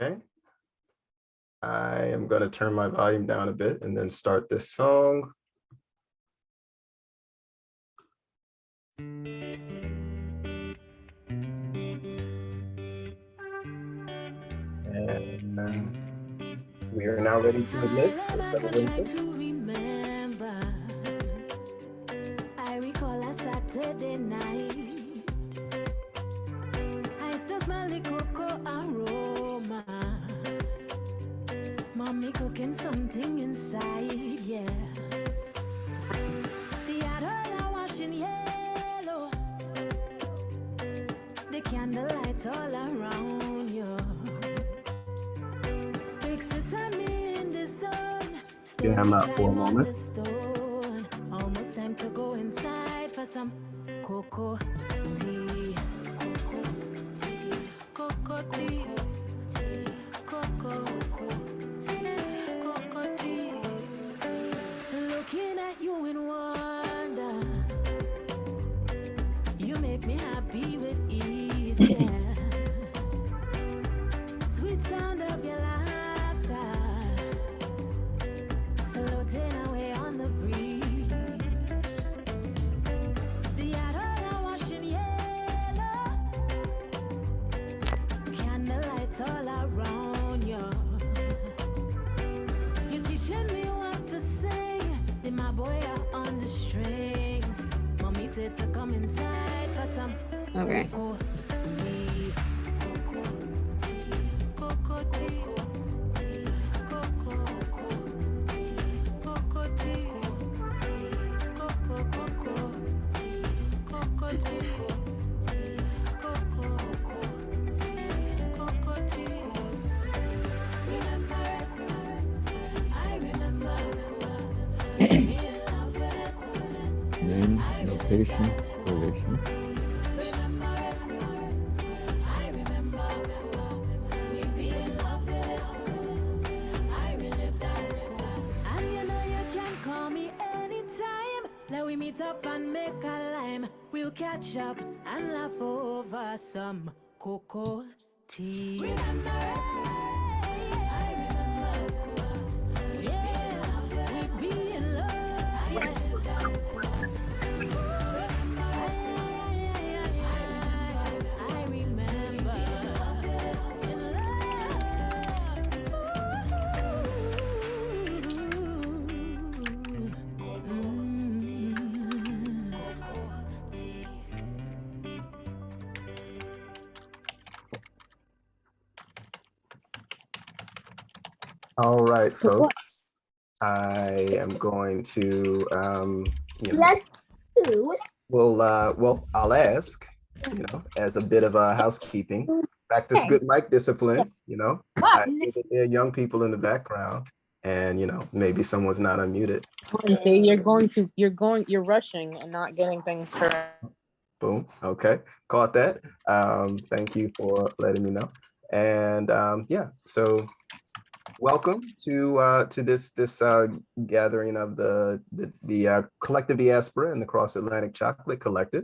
Okay. I am going to turn my volume down a bit and then start this song. And we are now ready to admit. I recall a Saturday night. I still smell the cocoa aroma. Mommy cooking something inside, yeah. The adult are washing yellow. The candlelight all around you. Big sesame in the sun. Yeah, I'm out for a moment. Almost time to go inside for some cocoa tea. Cocoa tea. Cocoa tea. Cocoa tea. Cocoa tea. Looking at you in wonder. You make me happy with ease, yeah. Sweet sound of your laughter. Floating away on the breeze. The adult are washing yellow. Candlelights all around you. You're teaching me what to sing. Then my boy are on the strings. Mommy said to come inside for some cocoa tea. Cocoa tea. Cocoa tea. Name, location, relation. We meet up and make a lime. We'll catch up and laugh over some cocoa tea. Remember, I remember, yeah, we be in love. I remember, in All right, folks. I am going to, well, I'll ask, as a bit of a housekeeping, practice good mic discipline, I hear that there are young people in the background and, maybe someone's not unmuted. See, you're rushing and not getting things correct. Boom. Okay. Caught that. Thank you for letting me know. And yeah, so welcome to this gathering of the Collective Diaspora and the Cross Atlantic Chocolate Collective.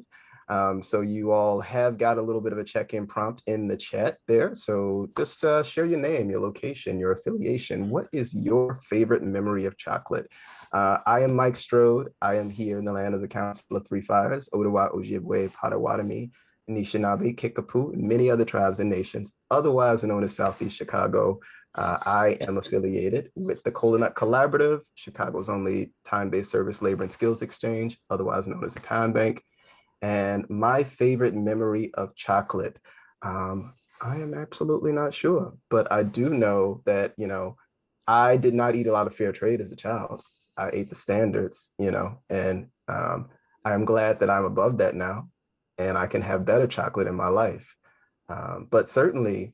So you all have got a little bit of a check-in prompt in the chat there. So just share your name, your location, your affiliation. What is your favorite memory of chocolate? I am Mike Strode. I am here in the land of the Council of Three Fires, Odawa, Ojibwe, Potawatomi, Anishinaabe, Kickapoo, and many other tribes and nations, otherwise known as Southeast Chicago. I am affiliated with the Cola Collaborative, Chicago's only time-based service, labor, and skills exchange, otherwise known as the Time Bank. And my favorite memory of chocolate, I am absolutely not sure, but I do know that, I did not eat a lot of fair trade as a child. I ate the standards, and I am glad that I'm above that now and I can have better chocolate in my life. But certainly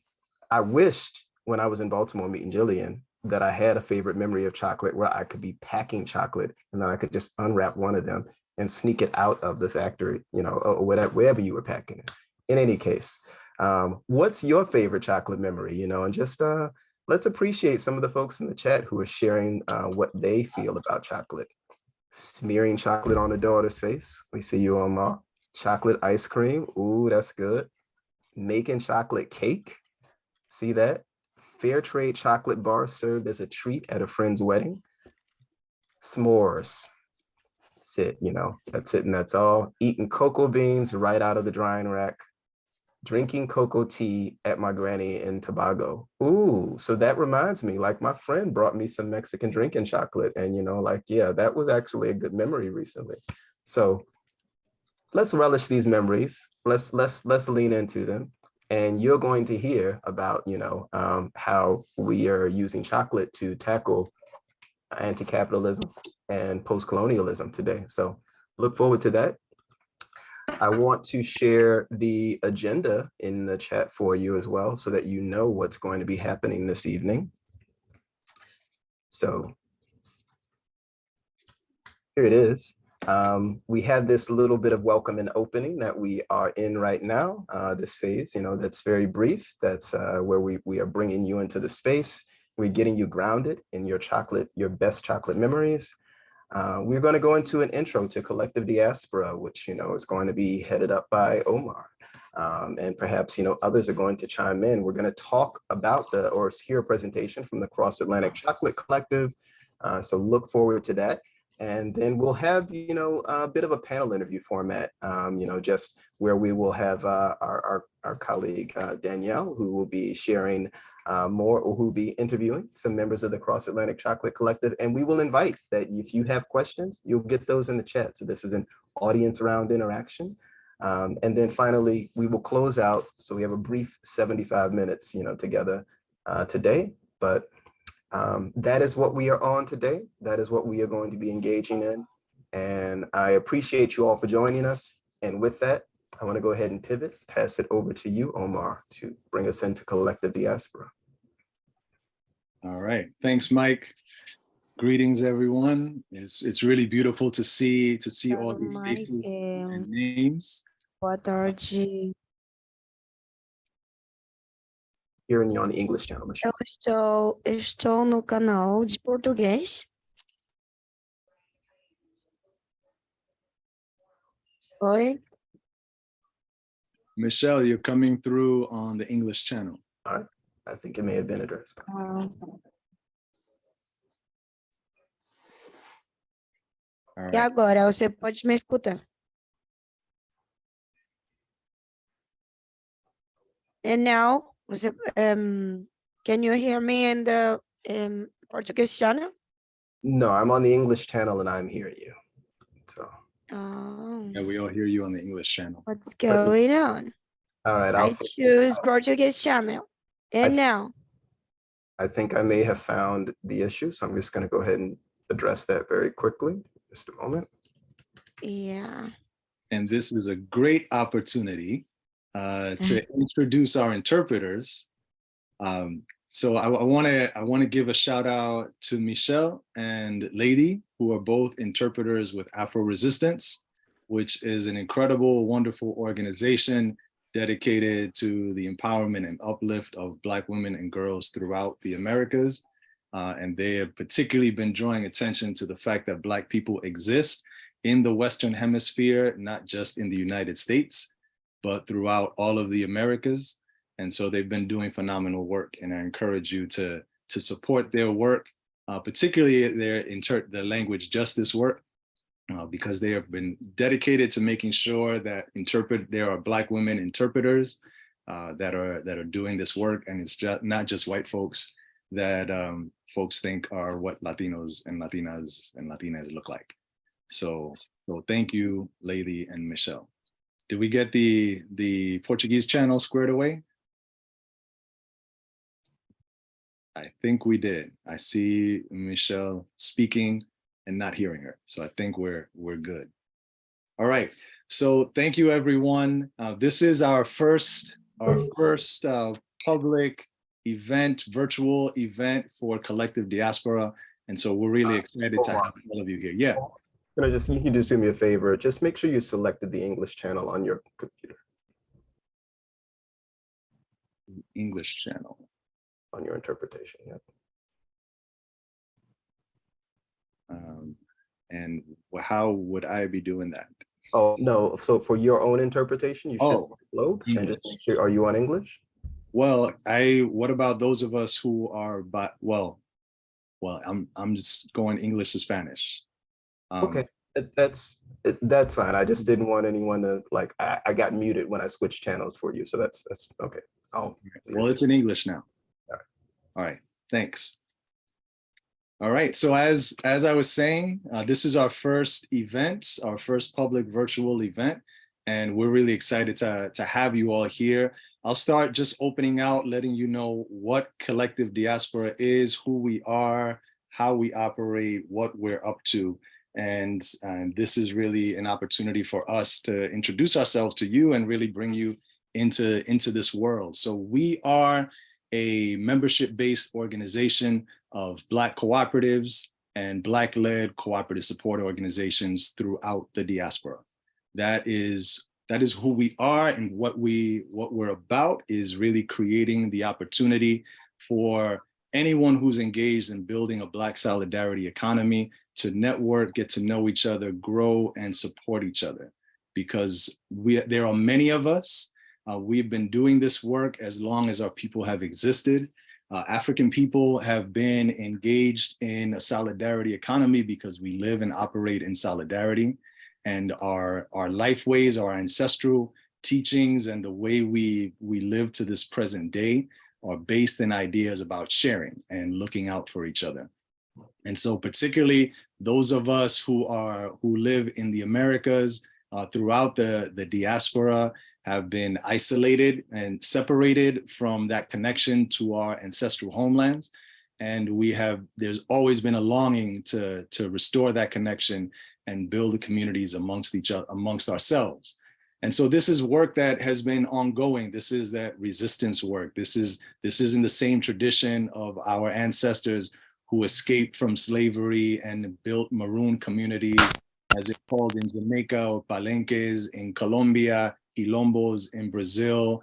I wished when I was in Baltimore meeting Jillian that I had a favorite memory of chocolate where I could be packing chocolate and then I could just unwrap one of them and sneak it out of the factory, or whatever, wherever you were packing it. In any case, what's your favorite chocolate memory, and just let's appreciate some of the folks in the chat who are sharing what they feel about chocolate. Smearing chocolate on a daughter's face. We see you on Ma. Chocolate ice cream. Ooh, that's good. Making chocolate cake. See that? fair trade chocolate bar served as a treat at a friend's wedding. S'mores. Sit, you know, that's it and that's all. Eating cocoa beans right out of the drying rack. Drinking cocoa tea at my granny in Tobago. Ooh, so that reminds me, like my friend brought me some Mexican drinking chocolate, and you know, like, yeah, that was actually a good memory recently. So let's relish these memories. Let's lean into them. And you're going to hear about, you know, how we are using chocolate to tackle anti-capitalism and post-colonialism today. So look forward to that. I want to share the agenda in the chat for you as well, so that you know what's going to be happening this evening. So here it is. We have this little bit of welcome and opening that we are in right now, this phase, you know, that's very brief. That's where we are bringing you into the space. We're getting you grounded in your chocolate, your best chocolate memories. We're going to go into an intro to Collective Diaspora, which, you know, is going to be headed up by Omar. And perhaps, you know, others are going to chime in. We're going to talk about or hear a presentation from the Cross Atlantic Chocolate Collective. So look forward to that. And then we'll have, you know, a bit of a panel interview format, you know, just where we will have our colleague Danielle, who will be sharing more, or who will be interviewing some members of the Cross Atlantic Chocolate Collective. And we will invite that if you have questions, you'll get those in the chat. So this is an audience round interaction. And then finally, we will close out. So we have a brief 75 minutes, you know, together today. But that is what we are on today. That is what we are going to be engaging in. And I appreciate you all for joining us. And with that, I want to go ahead and pivot, pass it over to you, Omar, to bring us into Collective Diaspora. All right. Thanks, Mike. Greetings, everyone. It's really beautiful to see all these faces and names. Boa tarde. Hearing you on the English channel, Michelle. Estou no canal de português. Oi? Michelle, you're coming through on the English channel. All right. I think it may have been addressed. All right. E agora, você pode me escutar? And now, can you hear me in the Portuguese channel? No, I'm on the English channel and I'm hearing you. So. Yeah, we all hear you on the English channel. What's going on? All right. I choose Portuguese channel. And now. I think I may have found the issue. So I'm just going to go ahead and address that very quickly. Just a moment. Yeah. And this is a great opportunity to introduce our interpreters. So I want to give a shout out to Michelle and Lady, who are both interpreters with Afro Resistance, which is an incredible, wonderful organization dedicated to the empowerment and uplift of Black women and girls throughout the Americas. And they have particularly been drawing attention to the fact that Black people exist in the Western Hemisphere, not just in the United States, but throughout all of the Americas. And so they've been doing phenomenal work, and I encourage you to support their work, particularly their language justice work, because they have been dedicated to making sure that there are Black women interpreters that are doing this work, and it's not just white folks that folks think are what Latinos and Latinas look like. So thank you, Lady and Michelle. Did we get the Portuguese channel squared away? I think we did. I see Michelle speaking and not hearing her. So I think we're good. All right. So thank you, everyone. This is our first public event, virtual event for Collective Diaspora. And so we're really excited to have all of you here. Yeah. You can just do me a favor. Just make sure you selected the English channel on your computer. English channel. On your interpretation, yeah. And how would I be doing that? Oh, no. So for your own interpretation, you should load and just make sure, are you on English? Well, what about those of us who are, I'm just going English to Spanish. Okay, that's fine. I just didn't want anyone to like, I got muted when I switched channels for you. So that's okay. Well, it's in English now. All right, thanks. All right, so as I was saying, this is our first event, our first public virtual event, and we're really excited to have you all here. I'll start just opening out, letting you know what Collective Diaspora is, who we are, how we operate, what we're up to. And this is really an opportunity for us to introduce ourselves to you and really bring you into this world. So we are a membership-based organization of Black cooperatives and Black-led cooperative support organizations throughout the diaspora. That is who we are, and what we're about is really creating the opportunity for anyone who's engaged in building a Black solidarity economy to network, get to know each other, grow, and support each other. Because there are many of us. We've been doing this work as long as our people have existed. African people have been engaged in a solidarity economy because we live and operate in solidarity. And our life ways, our ancestral teachings, and the way we live to this present day are based in ideas about sharing and looking out for each other. And so particularly those of us who live in the Americas, throughout the diaspora, have been isolated and separated from that connection to our ancestral homelands. And there's always been a longing to restore that connection and build the communities amongst ourselves. And so this is work that has been ongoing. This is that resistance work. This is in the same tradition of our ancestors who escaped from slavery and built maroon communities, as it's called in Jamaica, or palenques in Colombia, quilombos in Brazil,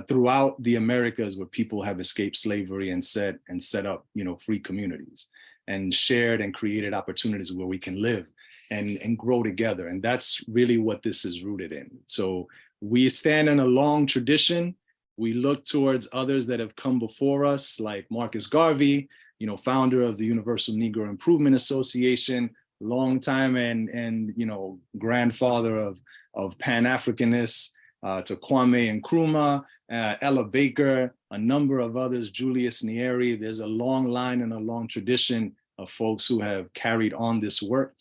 throughout the Americas, where people have escaped slavery and set up, free communities and shared and created opportunities where we can live and grow together. And that's really what this is rooted in. So we stand in a long tradition. We look towards others that have come before us, like Marcus Garvey, founder of the Universal Negro Improvement Association, longtime and grandfather of Pan-Africanists, to Kwame Nkrumah, Ella Baker, a number of others, Julius Nyerere. There's a long line and a long tradition of folks who have carried on this work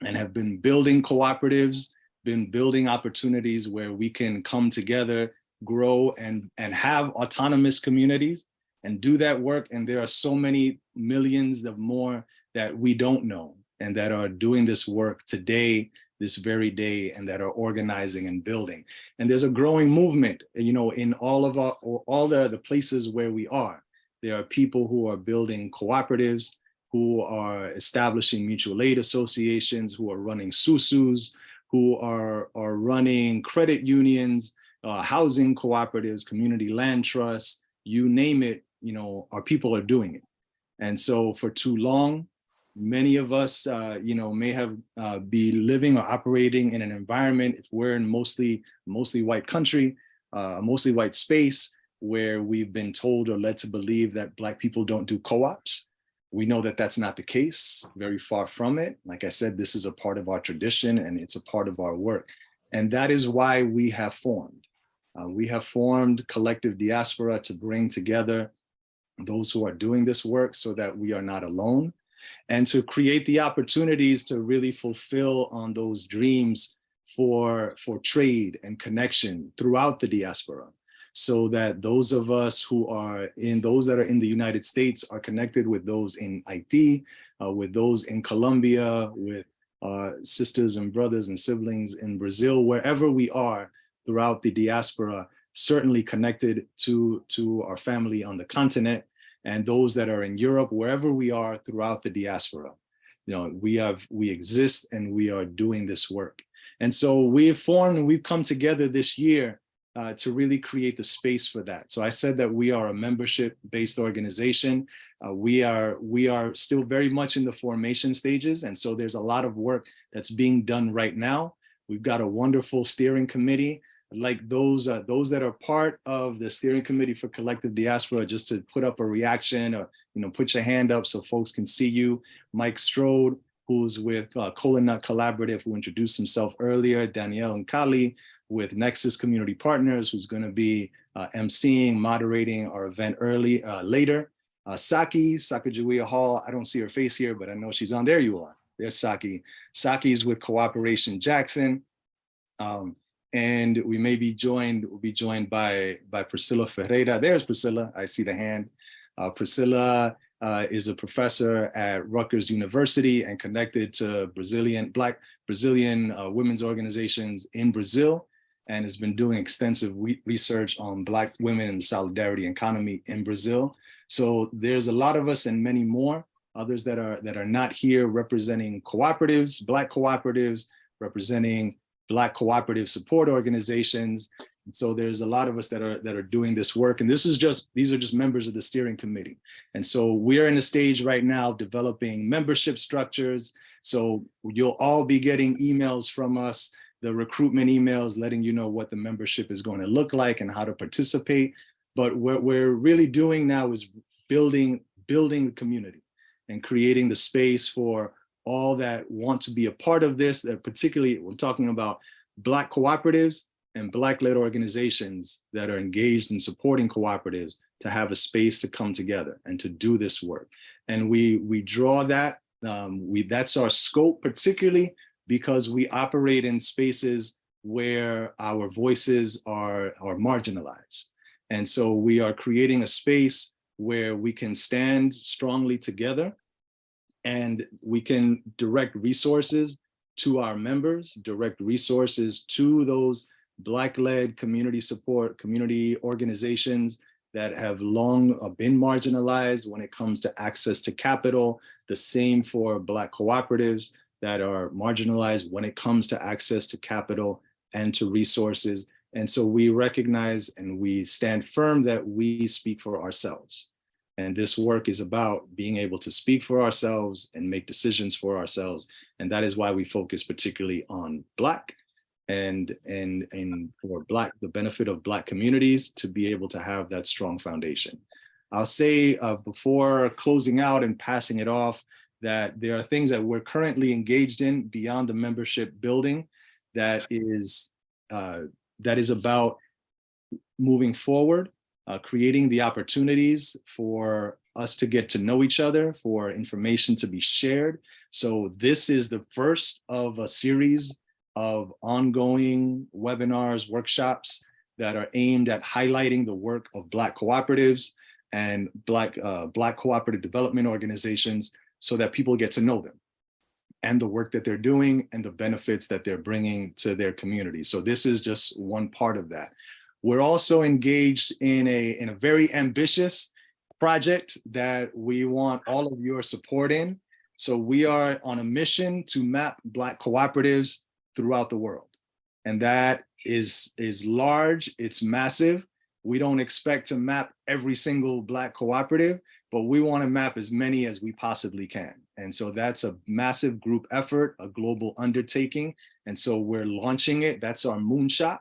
and have been building cooperatives, been building opportunities where we can come together, grow, and have autonomous communities and do that work. And there are so many millions of more that we don't know and that are doing this work today, this very day, and that are organizing and building. And there's a growing movement, in all the places where we are. There are people who are building cooperatives, who are establishing mutual aid associations, who are running susus, who are running credit unions, housing cooperatives, community land trusts, you name it, our people are doing it. And so for too long, many of us, may have be living or operating in an environment, if we're in mostly white country, mostly white space, where we've been told or led to believe that Black people don't do co-ops. We know that that's not the case, very far from it. Like I said, this is a part of our tradition and it's a part of our work. And that is why we have formed. We have formed Collective Diaspora to bring together those who are doing this work so that we are not alone, and to create the opportunities to really fulfill on those dreams for trade and connection throughout the diaspora, so that those of us those that are in the United States are connected with those in Haiti, with those in Colombia, with sisters and brothers and siblings in Brazil, wherever we are throughout the diaspora, certainly connected to our family on the continent, and those that are in Europe, wherever we are throughout the diaspora. We exist and we are doing this work. And so we've formed and we've come together this year to really create the space for that. So I said that we are a membership-based organization. We are still very much in the formation stages. And so there's a lot of work that's being done right now. We've got a wonderful steering committee like those that are part of the steering committee for Collective Diaspora, just to put up a reaction, or put your hand up so folks can see you. Mike Strode, who's with Colonel Collaborative, who introduced himself earlier. Danielle and Kali with Nexus Community Partners, who's going to be emceeing, moderating our event later. Saki Sakajawiya Hall. I don't see her face here, but I know she's on. There you are. There's Saki. Saki's with Cooperation Jackson. And we may be joined, we'll be joined by Priscilla Ferreira. There's Priscilla, I see the hand. Priscilla is a professor at Rutgers University and connected to Black Brazilian women's organizations in Brazil, and has been doing extensive research on Black women and the solidarity economy in Brazil. So there's a lot of us and many more, others that are not here representing cooperatives, Black cooperatives, representing Black cooperative support organizations. And so there's a lot of us that are doing this work. And these are just members of the steering committee. And so we are in a stage right now of developing membership structures. So you'll all be getting emails from us, the recruitment emails, letting you know what the membership is going to look like and how to participate. But what we're really doing now is building the community and creating the space for all that want to be a part of this, that particularly we're talking about Black cooperatives and Black-led organizations that are engaged in supporting cooperatives to have a space to come together and to do this work. And we draw that, that's our scope, particularly because we operate in spaces where our voices are marginalized. And so we are creating a space where we can stand strongly together, and we can direct resources to our members, direct resources to those Black-led community support, community organizations that have long been marginalized when it comes to access to capital. The same for Black cooperatives that are marginalized when it comes to access to capital and to resources. And so we recognize and we stand firm that we speak for ourselves. And this work is about being able to speak for ourselves and make decisions for ourselves. And that is why we focus particularly on Black and for the benefit of Black communities to be able to have that strong foundation. I'll say before closing out and passing it off, that there are things that we're currently engaged in beyond the membership building that is about moving forward, creating the opportunities for us to get to know each other, for information to be shared. So this is the first of a series of ongoing webinars, workshops that are aimed at highlighting the work of Black cooperatives and Black cooperative development organizations so that people get to know them and the work that they're doing and the benefits that they're bringing to their community. So this is just one part of that. We're also engaged in a very ambitious project that we want all of your support in. So we are on a mission to map Black cooperatives throughout the world. And that is large, it's massive. We don't expect to map every single Black cooperative, but we want to map as many as we possibly can. And so that's a massive group effort, a global undertaking. And so we're launching it, that's our moonshot.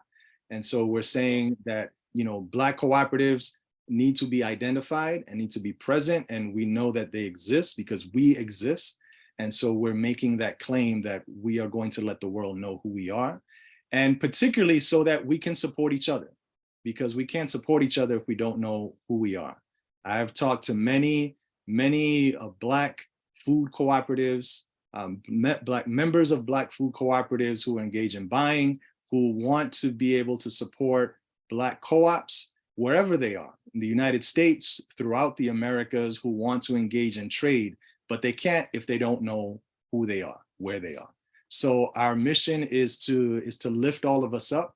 And so we're saying that, Black cooperatives need to be identified and need to be present. And we know that they exist because we exist. And so we're making that claim that we are going to let the world know who we are. And particularly so that we can support each other, because we can't support each other if we don't know who we are. I've talked to many Black food cooperatives, Black members of Black food cooperatives who engage in buying, who want to be able to support Black co-ops wherever they are, in the United States, throughout the Americas, who want to engage in trade, but they can't if they don't know who they are, where they are. So our mission is to lift all of us up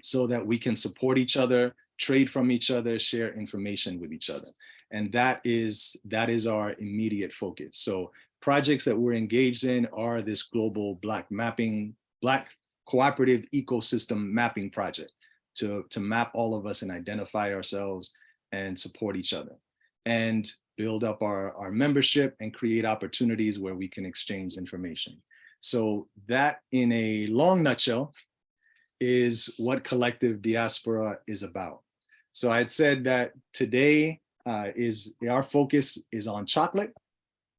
so that we can support each other, trade from each other, share information with each other. And that is our immediate focus. So projects that we're engaged in are this global Black cooperative ecosystem mapping project to map all of us and identify ourselves and support each other and build up our membership and create opportunities where we can exchange information. So that, in a long nutshell, is what Collective Diaspora is about. So I had said that today our focus is on chocolate.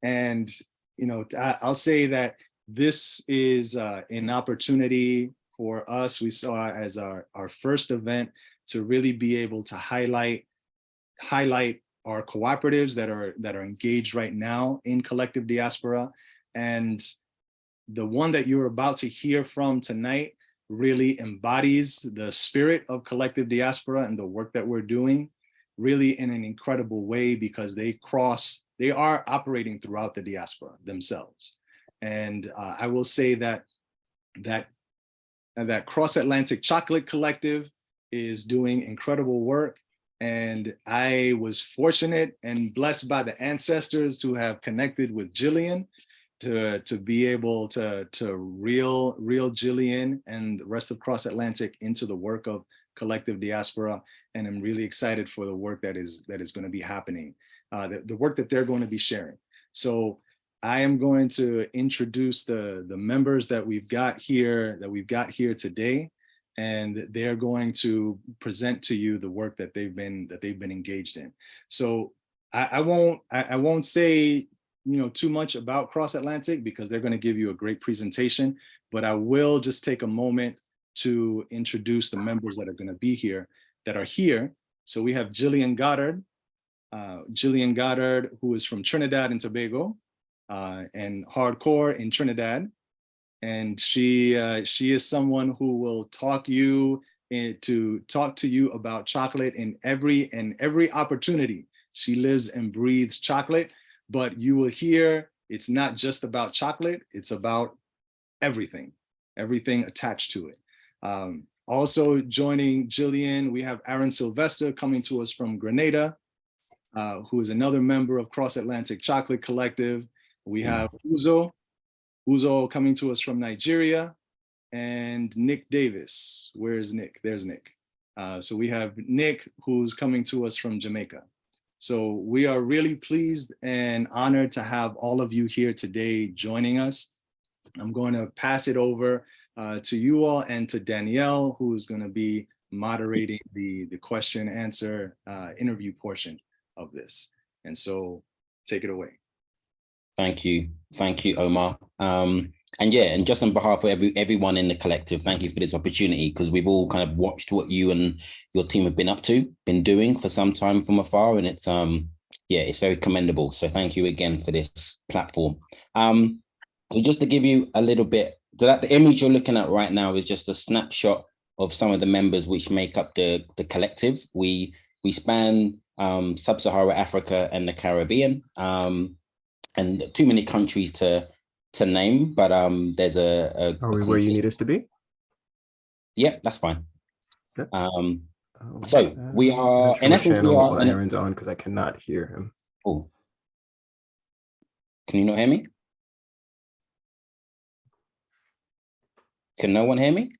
And, you know, I'll say that this is an opportunity for us. We saw it as our first event to really be able to highlight our cooperatives that are engaged right now in Collective Diaspora. And the one that you're about to hear from tonight really embodies the spirit of Collective Diaspora and the work that we're doing really in an incredible way, because they are operating throughout the diaspora themselves. And I will say that Cross-Atlantic Chocolate Collective is doing incredible work. And I was fortunate and blessed by the ancestors to have connected with Jillian to be able to reel Jillian and the rest of Cross-Atlantic into the work of Collective Diaspora. And I'm really excited for the work that is going to be happening, the work that they're going to be sharing. So I am going to introduce the members that we've got here today, and they're going to present to you the work that they've been engaged in. So I won't say too much about Cross-Atlantic, because they're going to give you a great presentation, but I will just take a moment to introduce the members that are going to be here, that are here. So we have Jillian Goddard, who is from Trinidad and Tobago, and hardcore in Trinidad. And she is someone who will talk to you about chocolate in every opportunity. She lives and breathes chocolate, but you will hear it's not just about chocolate, it's about everything attached to it. Also joining Jillian, we have Aaron Sylvester coming to us from Grenada, who is another member of Cross-Atlantic Chocolate Collective. We have Uzo coming to us from Nigeria, and Nick Davis. Where's Nick? There's Nick. So we have Nick, who's coming to us from Jamaica. So we are really pleased and honored to have all of you here today joining us. I'm going to pass it over to you all and to Danielle, who is going to be moderating the question answer interview portion of this. And so take it away. Thank you, Omar. And yeah, and just on behalf of everyone in the collective, thank you for this opportunity, because we've all kind of watched what you and your team have been doing for some time from afar, and it's it's very commendable. So thank you again for this platform. So just to give you a little bit, so that the image you're looking at right now is just a snapshot of some of the members which make up the collective. We span sub-Saharan Africa and the Caribbean, and too many countries to name, but there's a Are we where you need us to be? Yeah, that's fine. Okay. So we are in essence, we are Aaron's on, because I cannot hear him. Oh, can you not hear me? Can no one hear me?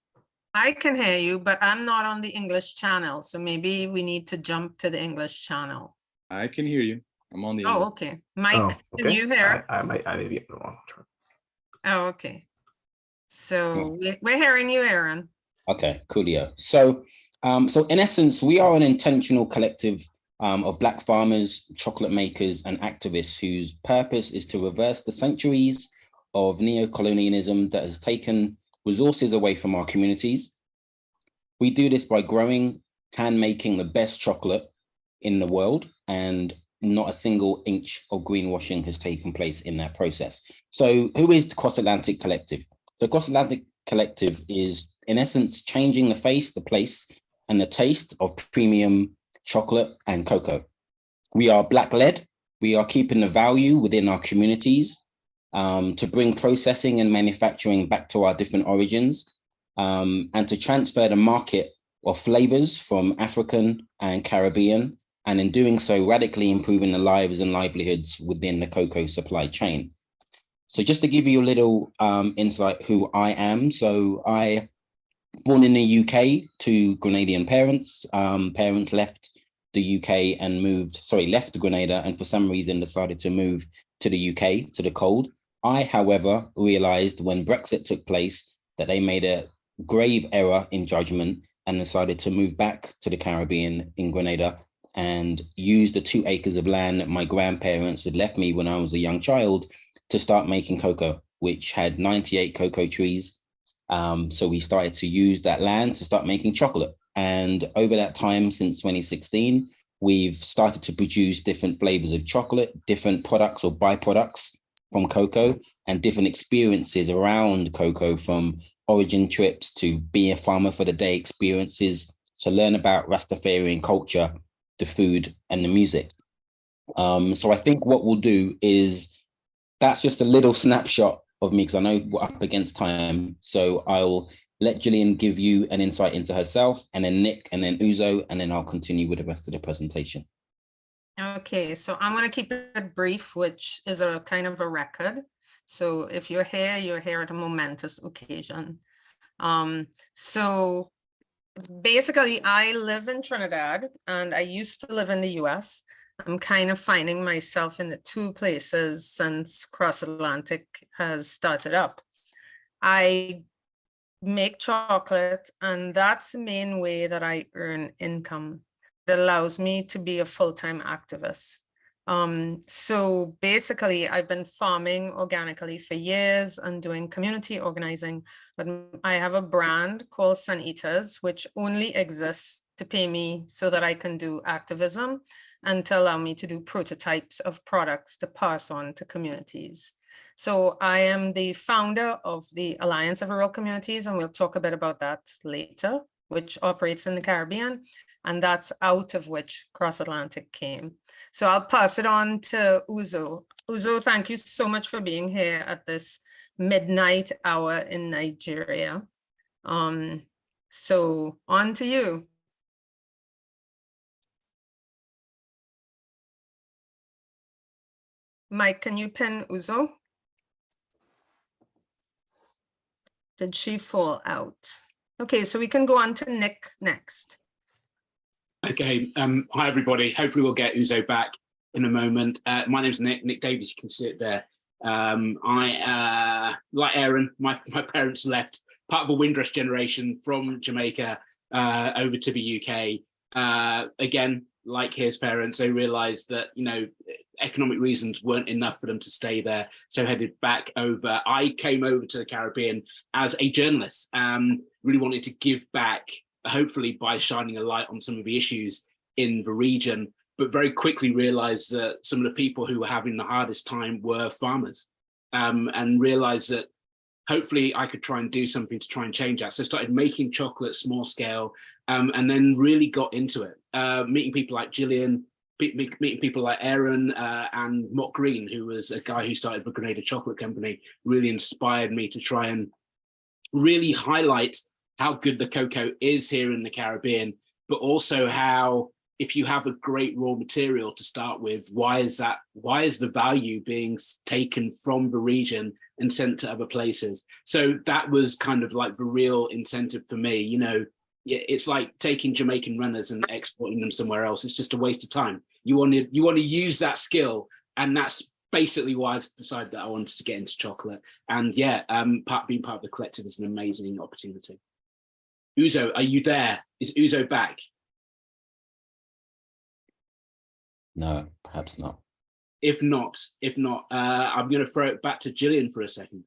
I can hear you, but I'm not on the English channel, so maybe we need to jump to the English channel. I can hear you. I'm on the English. Okay. Mike, can you hear? I may be in the wrong track. Oh, okay. So we're hearing you, Aaron. Okay, coolio. So in essence, we are an intentional collective of Black farmers, chocolate makers, and activists whose purpose is to reverse the centuries of neo-colonialism that has taken resources away from our communities. We do this by growing, hand-making the best chocolate in the world, and not a single inch of greenwashing has taken place in that process. So who is the Cross-Atlantic Collective? So Cross-Atlantic Collective is, in essence, changing the face, the place, and the taste of premium chocolate and cocoa. We are Black-led. We are keeping the value within our communities to bring processing and manufacturing back to our different origins, and to transfer the market of flavors from African and Caribbean, and in doing so, radically improving the lives and livelihoods within the cocoa supply chain. So just to give you a little insight who I am. So I born in the UK to Grenadian parents. Parents left the UK and left Grenada, and for some reason decided to move to the UK, to the cold. I, however, realized when Brexit took place that they made a grave error in judgment and decided to move back to the Caribbean in Grenada and use the 2 acres of land that my grandparents had left me when I was a young child to start making cocoa, which had 98 cocoa trees. So we started to use that land to start making chocolate. And over that time, since 2016, we've started to produce different flavors of chocolate, different products or byproducts from cocoa, and different experiences around cocoa, from origin trips to being a farmer for the day experiences, to learn about Rastafarian culture, the food and the music. So I think what we'll do is, that's just a little snapshot of me, because I know we're up against time. So I'll let Gillian give you an insight into herself, and then Nick, and then Uzo, and then I'll continue with the rest of the presentation. Okay, so I'm going to keep it brief, which is a kind of a record. So if you're here at a momentous occasion. So basically, I live in Trinidad and I used to live in the US. I'm kind of finding myself in the 2 places since Cross Atlantic has started up. I make chocolate, and that's the main way that I earn income. It allows me to be a full-time activist. So basically, I've been farming organically for years and doing community organizing, but I have a brand called Sun Eaters, which only exists to pay me so that I can do activism and to allow me to do prototypes of products to pass on to communities. So I am the founder of the Alliance of Rural Communities, and we'll talk a bit about that later, which operates in the Caribbean, and that's out of which Cross Atlantic came. So I'll pass it on to Uzo. Uzo, thank you so much for being here at this midnight hour in Nigeria. So on to you. Mike, can you pin Uzo? Did she fall out? Okay, so we can go on to Nick next. Okay, hi everybody. Hopefully we'll get Uzo back in a moment. My name's Nick Davies, you can see it there. I, like Aaron, my parents left, part of a Windrush generation from Jamaica over to the UK. Again, like his parents, they realized that, you know, economic reasons weren't enough for them to stay there, so headed back over. I came over to the Caribbean as a journalist, really wanted to give back, hopefully by shining a light on some of the issues in the region, but very quickly realized that some of the people who were having the hardest time were farmers, and realized that hopefully I could try and do something to try and change that. So started making chocolate small scale, and then really got into it, meeting people like Gillian, meeting people like Aaron, and Mock Green, who was a guy who started the Grenada Chocolate Company, really inspired me to try and really highlight how good the cocoa is here in the Caribbean, but also how, if you have a great raw material to start with, why is the value being taken from the region and sent to other places? So that was kind of like the real incentive for me. You know, it's like taking Jamaican runners and exporting them somewhere else. It's just a waste of time. You want to use that skill, and that's basically why I decided that I wanted to get into chocolate. And yeah, being part of the collective is an amazing opportunity. Uzo, are you there? Is Uzo back? No, perhaps not. If not, I'm going to throw it back to Gillian for a second.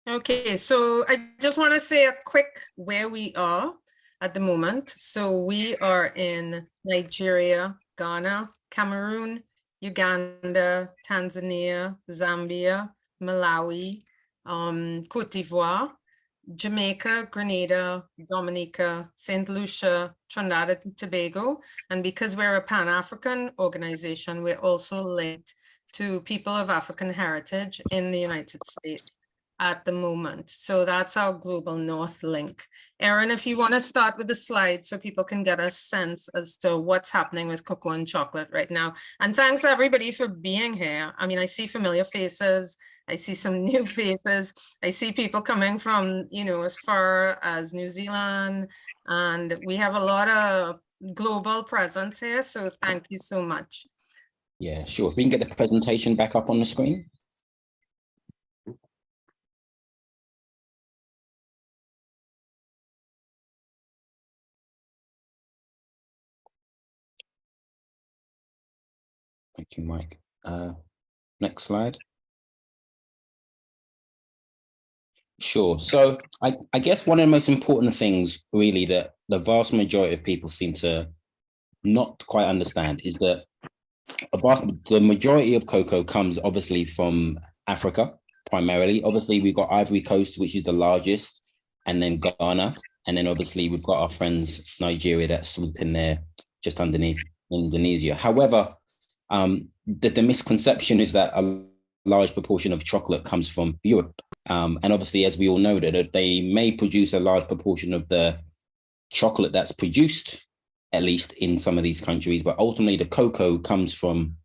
Okay, so I just want to say a quick where we are at the moment. So we are in Nigeria, Ghana, Cameroon, Uganda, Tanzania, Zambia, Malawi, Cote d'Ivoire, Jamaica, Grenada, Dominica, St. Lucia, Trinidad and Tobago. And because we're a Pan-African organization, we're also linked to people of African heritage in the United States at the moment. So that's our Global North link. Erin, if you want to start with the slide so people can get a sense as to what's happening with cocoa and chocolate right now. And thanks everybody for being here. I mean, I see familiar faces. I see some new faces. I see people coming from, you know, as far as New Zealand, and we have a lot of global presence here. So thank you so much. Yeah, sure. If we can get the presentation back up on the screen. Thank you, Mike. Next slide. Sure. So I guess one of the most important things really that the vast majority of people seem to not quite understand is that the majority of cocoa comes obviously from Africa, primarily. Obviously, we've got Ivory Coast, which is the largest, and then Ghana. And then obviously we've got our friends, Nigeria, that swoop in there just underneath Indonesia. However, the misconception is that a large proportion of chocolate comes from Europe. And obviously, as we all know, that they may produce a large proportion of the chocolate that's produced, at least in some of these countries, but ultimately the cocoa comes from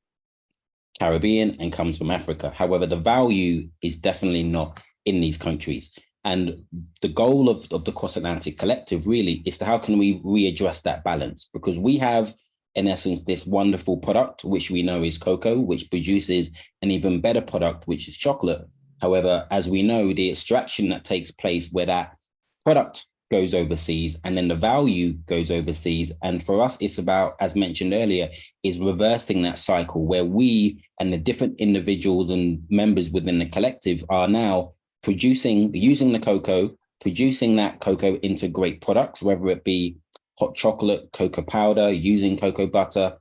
Caribbean and comes from Africa. However, the value is definitely not in these countries. And the goal of the Cross-Atlantic Collective really is to how can we readdress that balance? Because we have, in essence, this wonderful product, which we know is cocoa, which produces an even better product, which is chocolate. However, as we know, the extraction that takes place where that product goes overseas and then the value goes overseas. And for us, it's about, as mentioned earlier, is reversing that cycle where we and the different individuals and members within the collective are now using the cocoa, producing that cocoa into great products, whether it be hot chocolate, cocoa powder, using cocoa butter,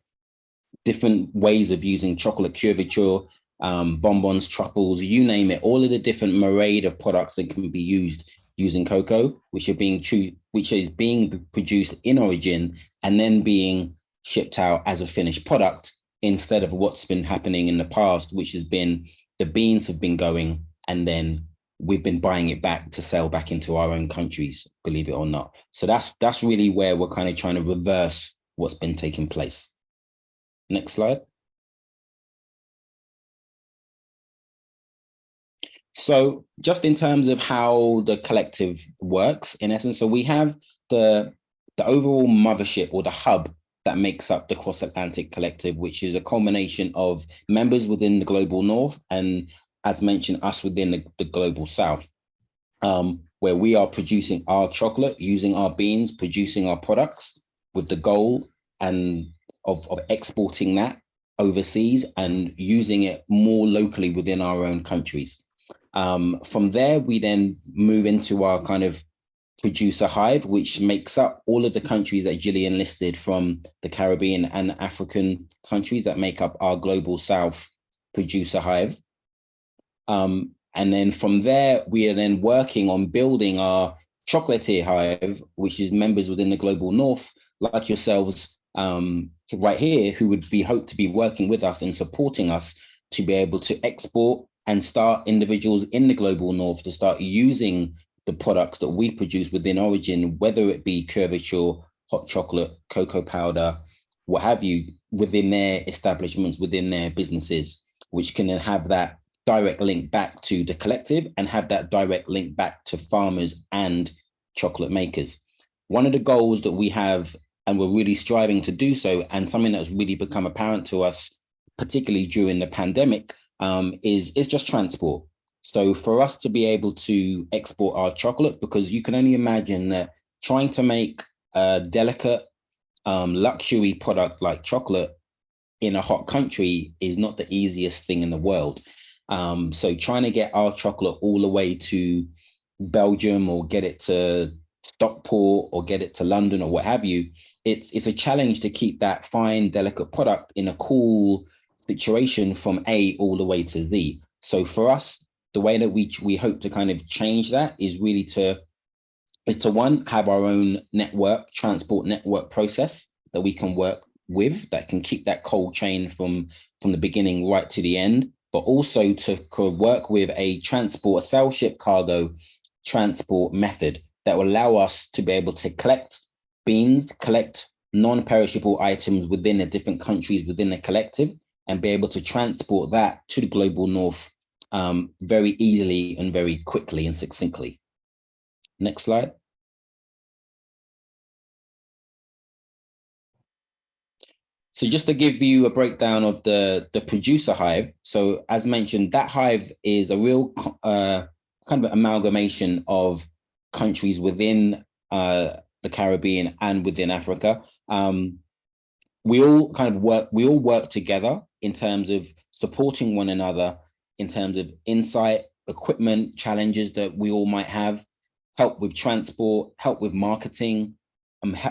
different ways of using chocolate couverture, bonbons, truffles, you name it, all of the different myriad of products that can be used using cocoa, which is being produced in origin and then being shipped out as a finished product, instead of what's been happening in the past, which has been the beans have been going and then we've been buying it back to sell back into our own countries, believe it or not. So that's really where we're kind of trying to reverse what's been taking place. Next slide. So just in terms of how the collective works, in essence, so we have the overall mothership or the hub that makes up the Cross-Atlantic Collective, which is a culmination of members within the global north and, as mentioned, us within the global south, where we are producing our chocolate, using our beans, producing our products with the goal and of exporting that overseas and using it more locally within our own countries. From there, we then move into our kind of producer hive, which makes up all of the countries that Gillian listed from the Caribbean and African countries that make up our global south producer hive. And then from there, we are then working on building our chocolatier hive, which is members within the global north, like yourselves right here, who would be hope to be working with us and supporting us to be able to export and start individuals in the global north to start using the products that we produce within origin, whether it be couverture, hot chocolate, cocoa powder, what have you, within their establishments, within their businesses, which can then have that direct link back to the collective and have that direct link back to farmers and chocolate makers. One of the goals that we have, and we're really striving to do so, and something that's really become apparent to us, particularly during the pandemic, is just transport. So for us to be able to export our chocolate, because you can only imagine that trying to make a delicate luxury product like chocolate in a hot country is not the easiest thing in the world. So trying to get our chocolate all the way to Belgium or get it to Stockport or get it to London or what have you, it's a challenge to keep that fine, delicate product in a cool situation from A all the way to Z. So for us, the way that we hope to kind of change that is really to one, have our own network, transport network process that we can work with, that can keep that cold chain from the beginning right to the end, but also to work with a sail ship cargo transport method that will allow us to be able to collect beans, collect non-perishable items within the different countries within the collective, and be able to transport that to the global north very easily and very quickly and succinctly. Next slide. So just to give you a breakdown of the producer hive. So as mentioned, that hive is a real kind of amalgamation of countries within the Caribbean and within Africa. We all work together in terms of supporting one another, in terms of insight, equipment, challenges that we all might have, help with transport, help with marketing,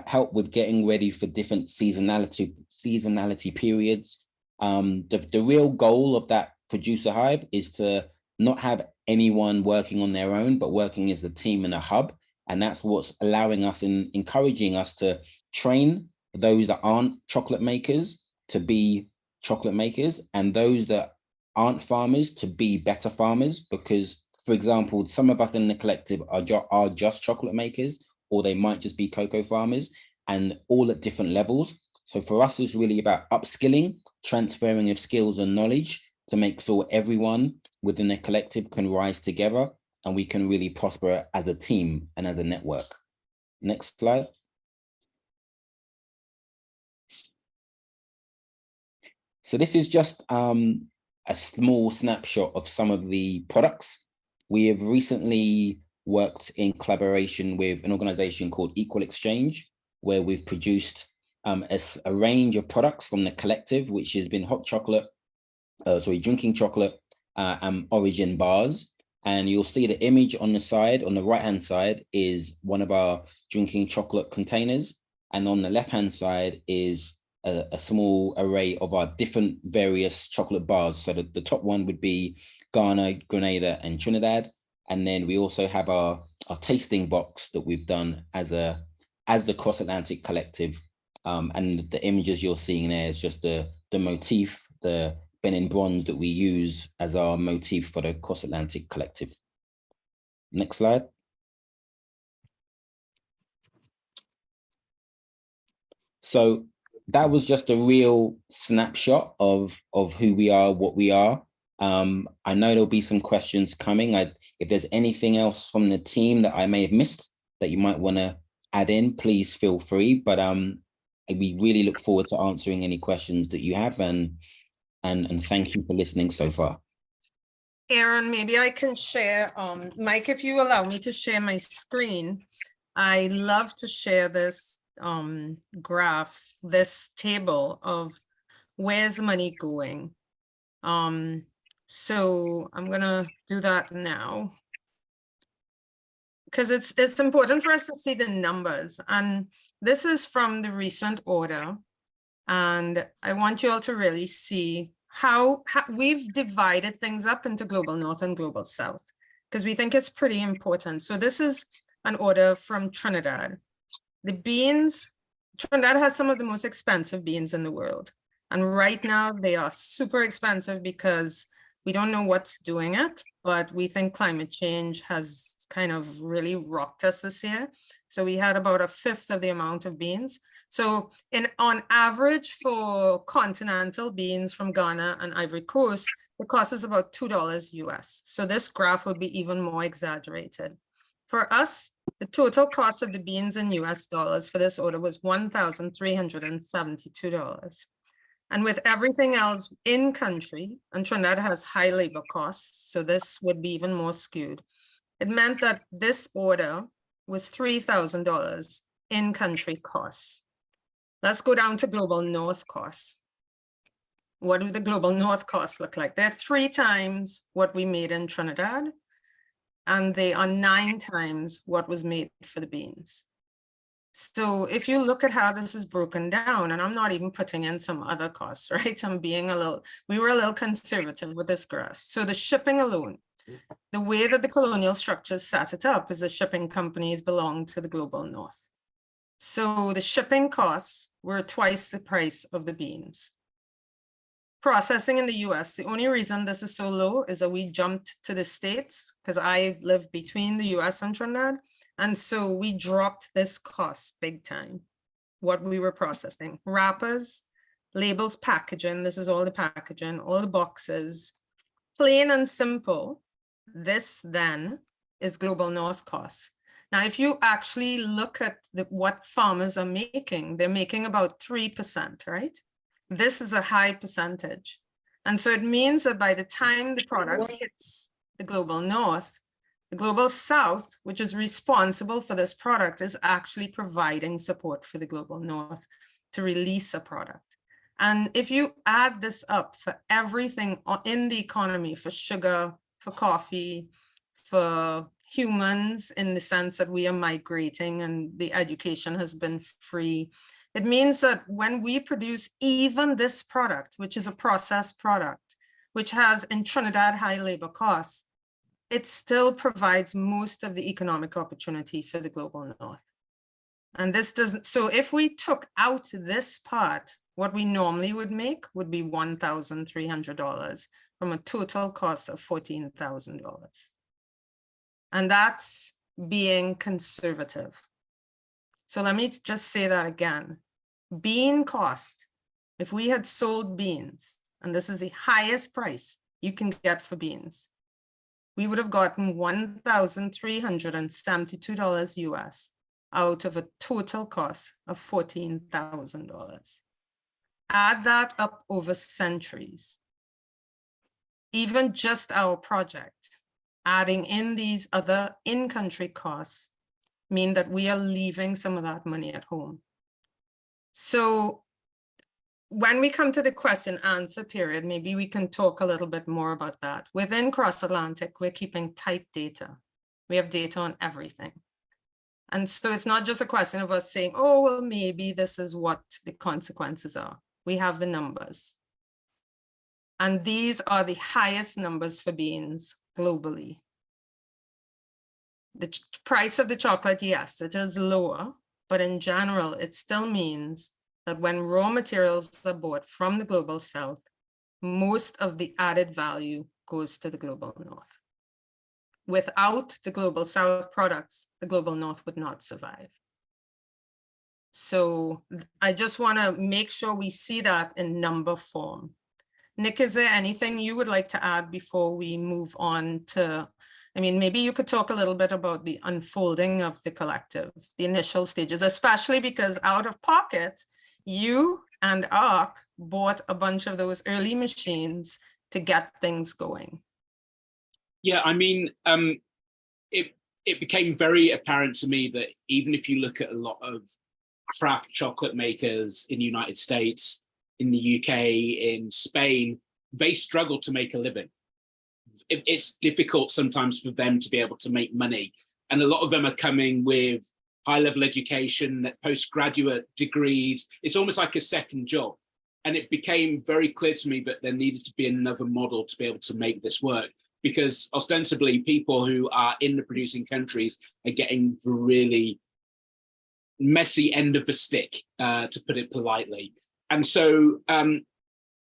help with getting ready for different seasonality periods. The real goal of that producer hive is to not have anyone working on their own, but working as a team in a hub. And that's what's allowing us and encouraging us to train those that aren't chocolate makers to be chocolate makers, and those that aren't farmers to be better farmers. Because, for example, some of us in the collective are just chocolate makers, or they might just be cocoa farmers, and all at different levels. So for us, it's really about upskilling, transferring of skills and knowledge to make sure everyone within the collective can rise together and we can really prosper as a team and as a network. Next slide. So this is just a small snapshot of some of the products. We have recently worked in collaboration with an organization called Equal Exchange, where we've produced a range of products from the collective, which has been hot chocolate, drinking chocolate and origin bars. And you'll see the image on the side, on the right-hand side, is one of our drinking chocolate containers. And on the left-hand side is a small array of our different various chocolate bars. So the top one would be Ghana, Grenada, and Trinidad. And then we also have our tasting box that we've done as the Cross Atlantic Collective. And the images you're seeing there is just the motif, the Benin bronze that we use as our motif for the Cross Atlantic Collective. Next slide. So that was just a real snapshot of who we are, what we are. I know there'll be some questions coming. If there's anything else from the team that I may have missed that you might want to add in, please feel free. But we really look forward to answering any questions that you have, and thank you for listening so far. Aaron, maybe I can share, Mike, if you allow me to share my screen. I love to share this graph, this table of where's money going. So I'm gonna do that now, because it's important for us to see the numbers. And this is from the recent order. And I want you all to really see how we've divided things up into global north and global south, because we think it's pretty important. So this is an order from Trinidad. The beans, Trinidad has some of the most expensive beans in the world. And right now they are super expensive because we don't know what's doing it, but we think climate change has kind of really rocked us this year. So we had about 1/5 of the amount of beans. So on average for continental beans from Ghana and Ivory Coast, the cost is about $2 US. So this graph would be even more exaggerated. For us, the total cost of the beans in US dollars for this order was $1,372. And with everything else in country, and Trinidad has high labor costs, so this would be even more skewed. It meant that this order was $3,000 in country costs. Let's go down to global north costs. What do the global north costs look like? They're 3 times what we made in Trinidad, and they are 9 times what was made for the beans. So if you look at how this is broken down, and I'm not even putting in some other costs, right? I'm being we were a little conservative with this graph. So the shipping alone, the way that the colonial structures set it up is the shipping companies belong to the global north. So the shipping costs were twice the price of the beans. Processing in the US, the only reason this is so low is that we jumped to the States, because I live between the US and Trinidad. And so we dropped this cost big time, what we were processing. Wrappers, labels, packaging, this is all the packaging, all the boxes, plain and simple. This then is global north costs. Now, if you actually look at what farmers are making, they're making about 3%, right? This is a high percentage. And so it means that by the time the product hits the global north, the global south, which is responsible for this product, is actually providing support for the global north to release a product. And if you add this up for everything in the economy, for sugar, for coffee, for humans, in the sense that we are migrating and the education has been free, it means that when we produce even this product, which is a processed product, which has in Trinidad high labor costs, it still provides most of the economic opportunity for the global north. And this doesn't, so if we took out this part, what we normally would make would be $1,300 from a total cost of $14,000. And that's being conservative. So let me just say that again. Bean cost, if we had sold beans, and this is the highest price you can get for beans, we would have gotten $1,372 US out of a total cost of $14,000. Add that up over centuries. Even just our project, adding in these other in-country costs, mean that we are leaving some of that money at home. So when we come to the question answer period, maybe we can talk a little bit more about that. Within Cross Atlantic, we're keeping tight data. We have data on everything. And so it's not just a question of us saying, oh, well, maybe this is what the consequences are. We have the numbers. And these are the highest numbers for beans globally. The price of the chocolate, yes, it is lower, but in general, it still means that when raw materials are bought from the global south, most of the added value goes to the global north. Without the global south products, the global north would not survive. So I just want to make sure we see that in number form. Nick, is there anything you would like to add before we move on to, I mean, maybe you could talk a little bit about the unfolding of the collective, the initial stages, especially because out of pocket, you and ARC bought a bunch of those early machines to get things going. Yeah, I mean, it became very apparent to me that even if you look at a lot of craft chocolate makers in the United States, in the UK, in Spain, they struggle to make a living. It's difficult sometimes for them to be able to make money. And a lot of them are coming with high-level education, postgraduate degrees. It's almost like a second job. And it became very clear to me that there needed to be another model to be able to make this work, because ostensibly people who are in the producing countries are getting the really messy end of the stick, to put it politely. And so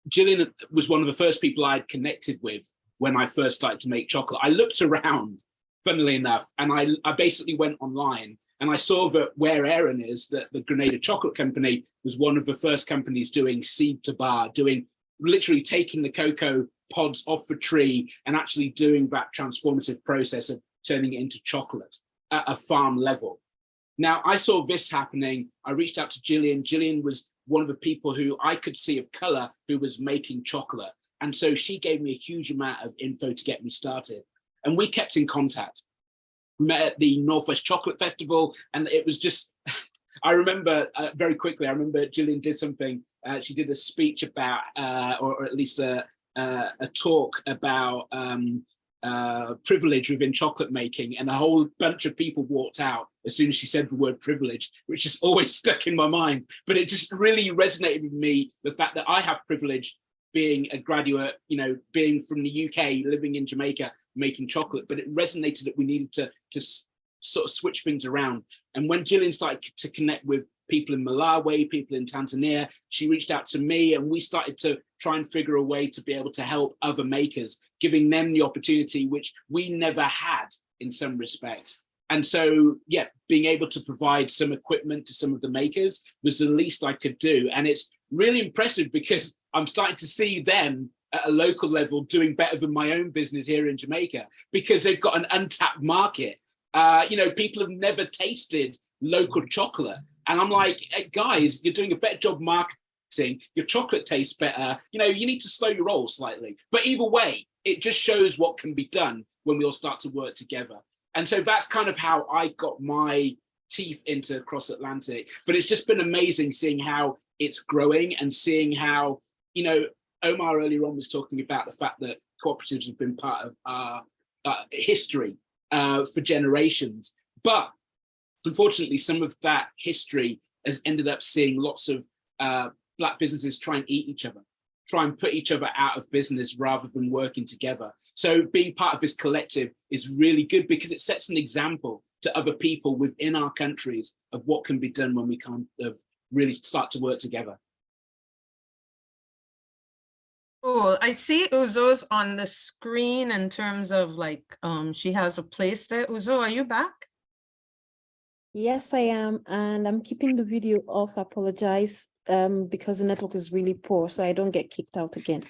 Gillian was one of the first people I'd connected with when I first started to make chocolate. I looked around, funnily enough, and I basically went online and I saw that where Aaron is, that the Grenada Chocolate Company was one of the first companies doing seed to bar, doing literally taking the cocoa pods off the tree and actually doing that transformative process of turning it into chocolate at a farm level. Now, I saw this happening. I reached out to Gillian. Gillian was one of the people who I could see of color who was making chocolate. And so she gave me a huge amount of info to get me started. And we kept in contact. We met at the Northwest Chocolate Festival, and it was just, I remember very quickly, I remember Gillian did something, she did a speech about, or at least a talk about privilege within chocolate making, and a whole bunch of people walked out as soon as she said the word privilege, which just always stuck in my mind. But it just really resonated with me, the fact that I have privilege being a graduate, you know, being from the UK, living in Jamaica, making chocolate, but it resonated that we needed to sort of switch things around. And when Gillian started to connect with people in Malawi, people in Tanzania, she reached out to me, and we started to try and figure a way to be able to help other makers, giving them the opportunity which we never had in some respects. And so, yeah, being able to provide some equipment to some of the makers was the least I could do. And it's really impressive because I'm starting to see them at a local level doing better than my own business here in Jamaica, because they've got an untapped market. You know, people have never tasted local chocolate. And I'm like, hey, guys, you're doing a better job marketing. Your chocolate tastes better. You know, you need to slow your roll slightly. But either way, it just shows what can be done when we all start to work together. And so that's kind of how I got my teeth into Cross Atlantic. But it's just been amazing seeing how it's growing, and seeing how, you know, Omar earlier on was talking about the fact that cooperatives have been part of our history for generations. But unfortunately, some of that history has ended up seeing lots of Black businesses try and eat each other, try and put each other out of business rather than working together. So being part of this collective is really good because it sets an example to other people within our countries of what can be done when we kind of really start to work together. Oh, I see Uzo's on the screen in terms of like, she has a place there. Uzo, are you back? Yes, I am, and I'm keeping the video off. I apologize because the network is really poor, so I don't get kicked out again.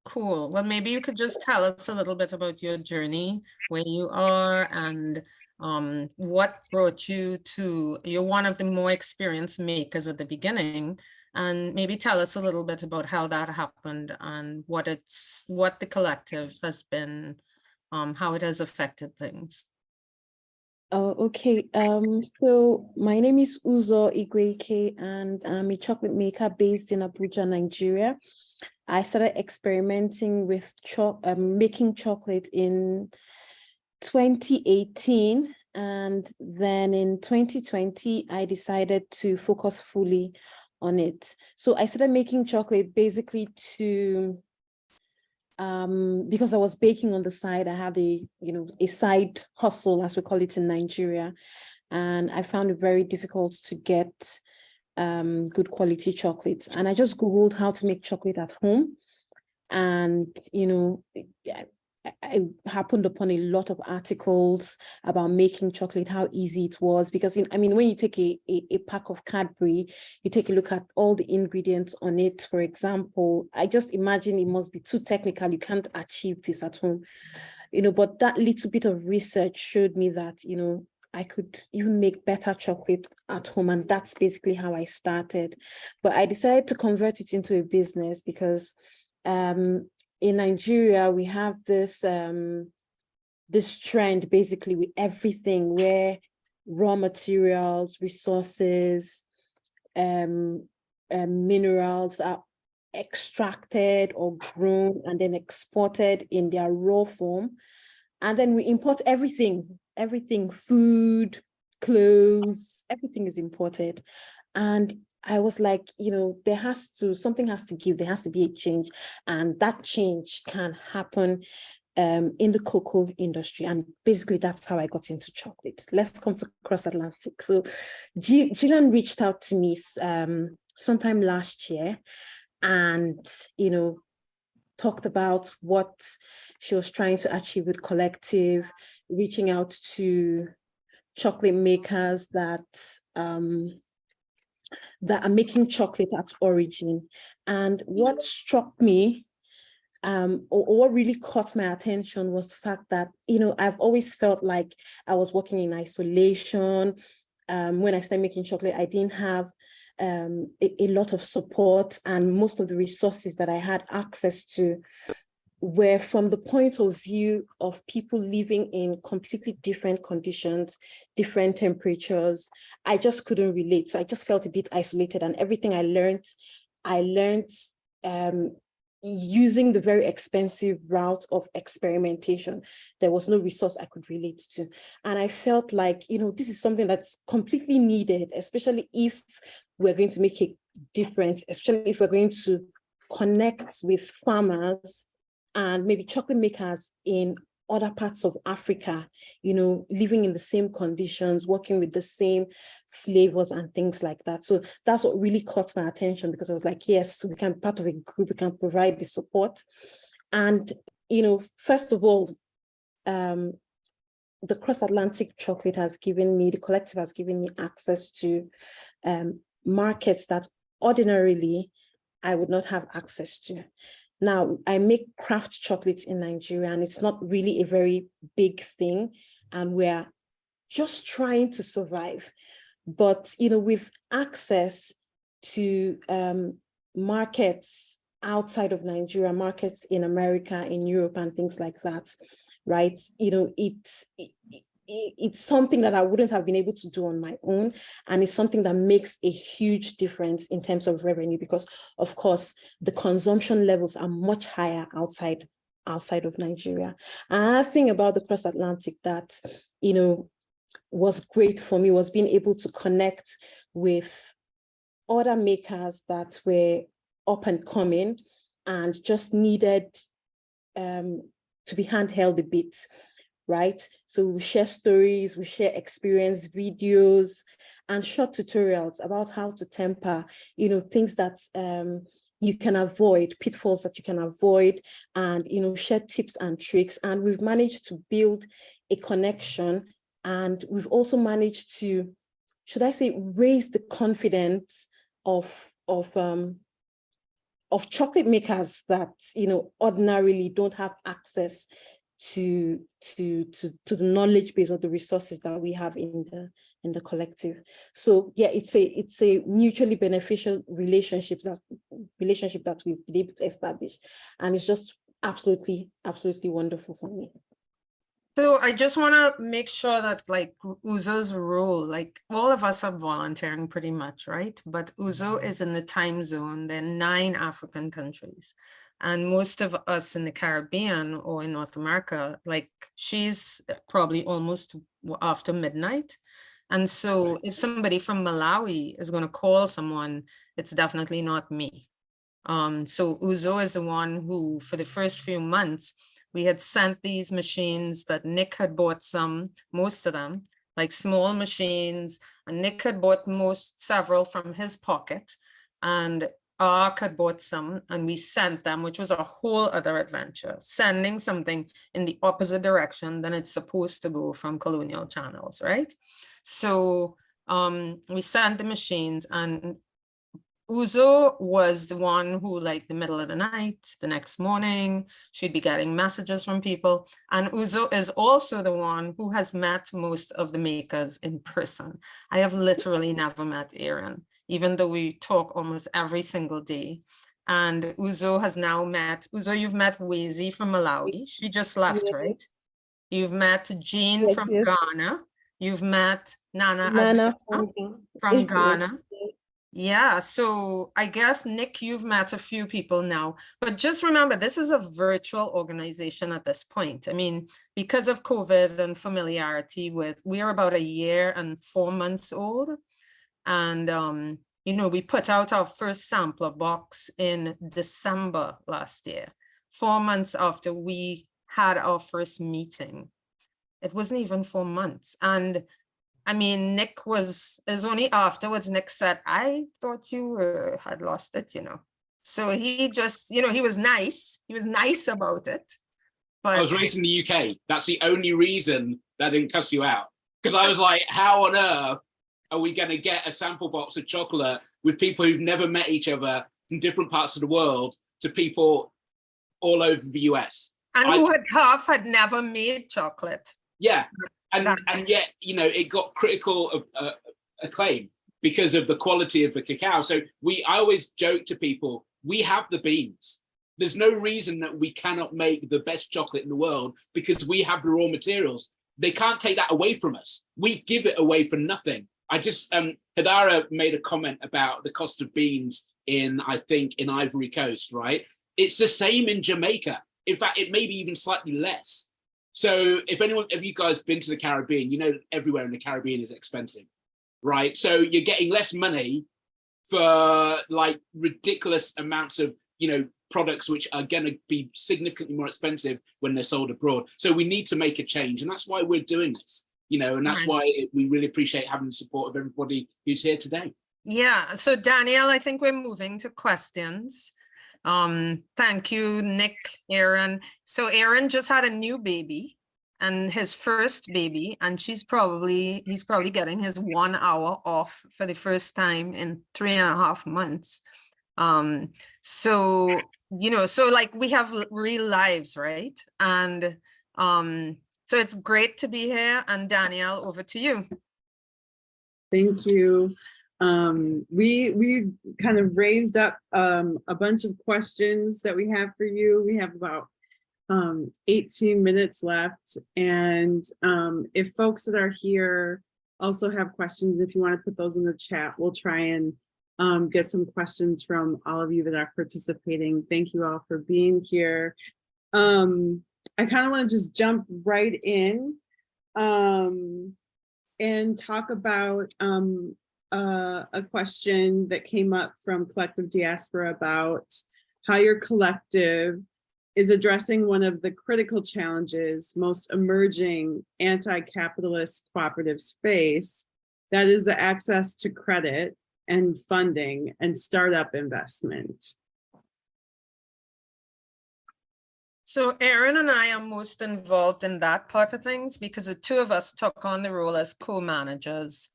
Cool. Well, maybe you could just tell us a little bit about your journey, where you are, and what brought you to, you're one of the more experienced makers at the beginning, and maybe tell us a little bit about how that happened and what the collective has been, how it has affected things. Oh, okay. So my name is Uzo Igweke, and I'm a chocolate maker based in Abuja, Nigeria. I started experimenting with making chocolate in 2018, and then in 2020, I decided to focus fully on it. So I started making chocolate basically to because I was baking on the side. I had a side hustle, as we call it in Nigeria, and I found it very difficult to get good quality chocolates. And I just Googled how to make chocolate at home, and I happened upon a lot of articles about making chocolate, how easy it was, because when you take a pack of Cadbury, you take a look at all the ingredients on it. For example, I just imagine it must be too technical. You can't achieve this at home, but that little bit of research showed me that, I could even make better chocolate at home. And that's basically how I started. But I decided to convert it into a business because in Nigeria, we have this this trend basically with everything where raw materials, resources, minerals are extracted or grown and then exported in their raw form. And then we import everything, food, clothes, everything is imported. And I was like, something has to give, there has to be a change. And that change can happen in the cocoa industry. And basically that's how I got into chocolate. Let's come to Cross Atlantic. So Gillian reached out to me sometime last year and, talked about what she was trying to achieve with Collective, reaching out to chocolate makers that are making chocolate at origin. And what struck me, or what really caught my attention, was the fact that, I've always felt like I was working in isolation. When I started making chocolate, I didn't have a lot of support, and most of the resources that I had access to were from the point of view of people living in completely different conditions, different temperatures. I just couldn't relate. So I just felt a bit isolated, and everything I learned using the very expensive route of experimentation. There was no resource I could relate to. And I felt like, this is something that's completely needed, especially if we're going to make a difference, especially if we're going to connect with farmers and maybe chocolate makers in other parts of Africa, living in the same conditions, working with the same flavors and things like that. So that's what really caught my attention, because I was like, yes, we can be part of a group, we can provide the support. And, first of all, the Cross Atlantic chocolate has given me, the collective has given me access to markets that ordinarily I would not have access to. Now, I make craft chocolates in Nigeria, and it's not really a very big thing, and we're just trying to survive. But, with access to markets outside of Nigeria, markets in America, in Europe, and things like that, right? it's something that I wouldn't have been able to do on my own. And it's something that makes a huge difference in terms of revenue, because of course, the consumption levels are much higher outside of Nigeria. Another thing about the cross-Atlantic that, you know, was great for me was being able to connect with other makers that were up and coming and just needed to be handheld a bit, right? So we share stories, we share experience videos and short tutorials about how to temper, you know, things that you can avoid, pitfalls that you can avoid, and, you know, share tips and tricks. And we've managed to build a connection, and we've also managed to, should I say, raise the confidence of chocolate makers that, you know, ordinarily don't have access to the knowledge base or the resources that we have in the collective. So yeah, it's a mutually beneficial relationship that we've been able to establish, and it's just absolutely wonderful for me. So I just want to make sure that, like, Uzo's role, like, all of us are volunteering pretty much, right? But Uzo is in the time zone. There are 9 African countries. And most of us in the Caribbean or in North America, like, she's probably almost after midnight. And so if somebody from Malawi is going to call someone, it's definitely not me. So Uzo is the one who, for the first few months, we had sent these machines that Nick had bought most of them, like small machines, and Nick had bought several from his pocket, and Ark had bought some, and we sent them, which was a whole other adventure, sending something in the opposite direction than it's supposed to go from colonial channels, right? So we sent the machines, and Uzo was the one who, like, the middle of the night, the next morning, she'd be getting messages from people. And Uzo is also the one who has met most of the makers in person. I have literally never met Aaron, even though we talk almost every single day. And Uzo has now met, Uzo, you've met Wazy from Malawi. She just left, Yeah. right? You've met Jean Yes, from yes. Ghana. You've met Nana from Ghana. Yeah, so I guess, Nick, you've met a few people now, but just remember, this is a virtual organization at this point. I mean, because of COVID and familiarity we are about 1 year and 4 months old. And, you know, we put out our first sampler box in December last year, 4 months after we had our first meeting. It wasn't even 4 months. And I mean, Nick is only afterwards, Nick said, I thought you had lost it, you know. So he just, you know, he was nice. He was nice about it. But I was raised in the UK. That's the only reason that I didn't cuss you out. Because I was like, how on earth are we going to get a sample box of chocolate with people who've never met each other from different parts of the world to people all over the US? And who had never made chocolate. Yeah. And yet, you know, it got critical acclaim because of the quality of the cacao. So I always joke to people, we have the beans. There's no reason that we cannot make the best chocolate in the world because we have the raw materials. They can't take that away from us. We give it away for nothing. I just, Hadara made a comment about the cost of beans I think in Ivory Coast, right? It's the same in Jamaica. In fact, it may be even slightly less. So if you guys been to the Caribbean, you know everywhere in the Caribbean is expensive, right? So you're getting less money for like ridiculous amounts of, you know, products which are going to be significantly more expensive when they're sold abroad. So we need to make a change, and that's why we're doing this, you know, and that's why we really appreciate having the support of everybody who's here today. Yeah. So Danielle, I think we're moving to questions. Thank you, Nick, Aaron. So Aaron just had a new baby, and his first baby, and he's probably getting his 1 hour off for the first time in 3.5 months. So, you know, so like we have real lives, right? And so it's great to be here. And Danielle, over to you. Thank you. We kind of raised up a bunch of questions that we have for you. We have about 18 minutes left. And if folks that are here also have questions, if you want to put those in the chat, we'll try and get some questions from all of you that are participating. Thank you all for being here. I kind of want to just jump right in and talk about a question that came up from Collective Diaspora about how your collective is addressing one of the critical challenges most emerging anti-capitalist cooperatives face, that is the access to credit and funding and startup investment. So Erin and I are most involved in that part of things because the two of us took on the role as co-managers.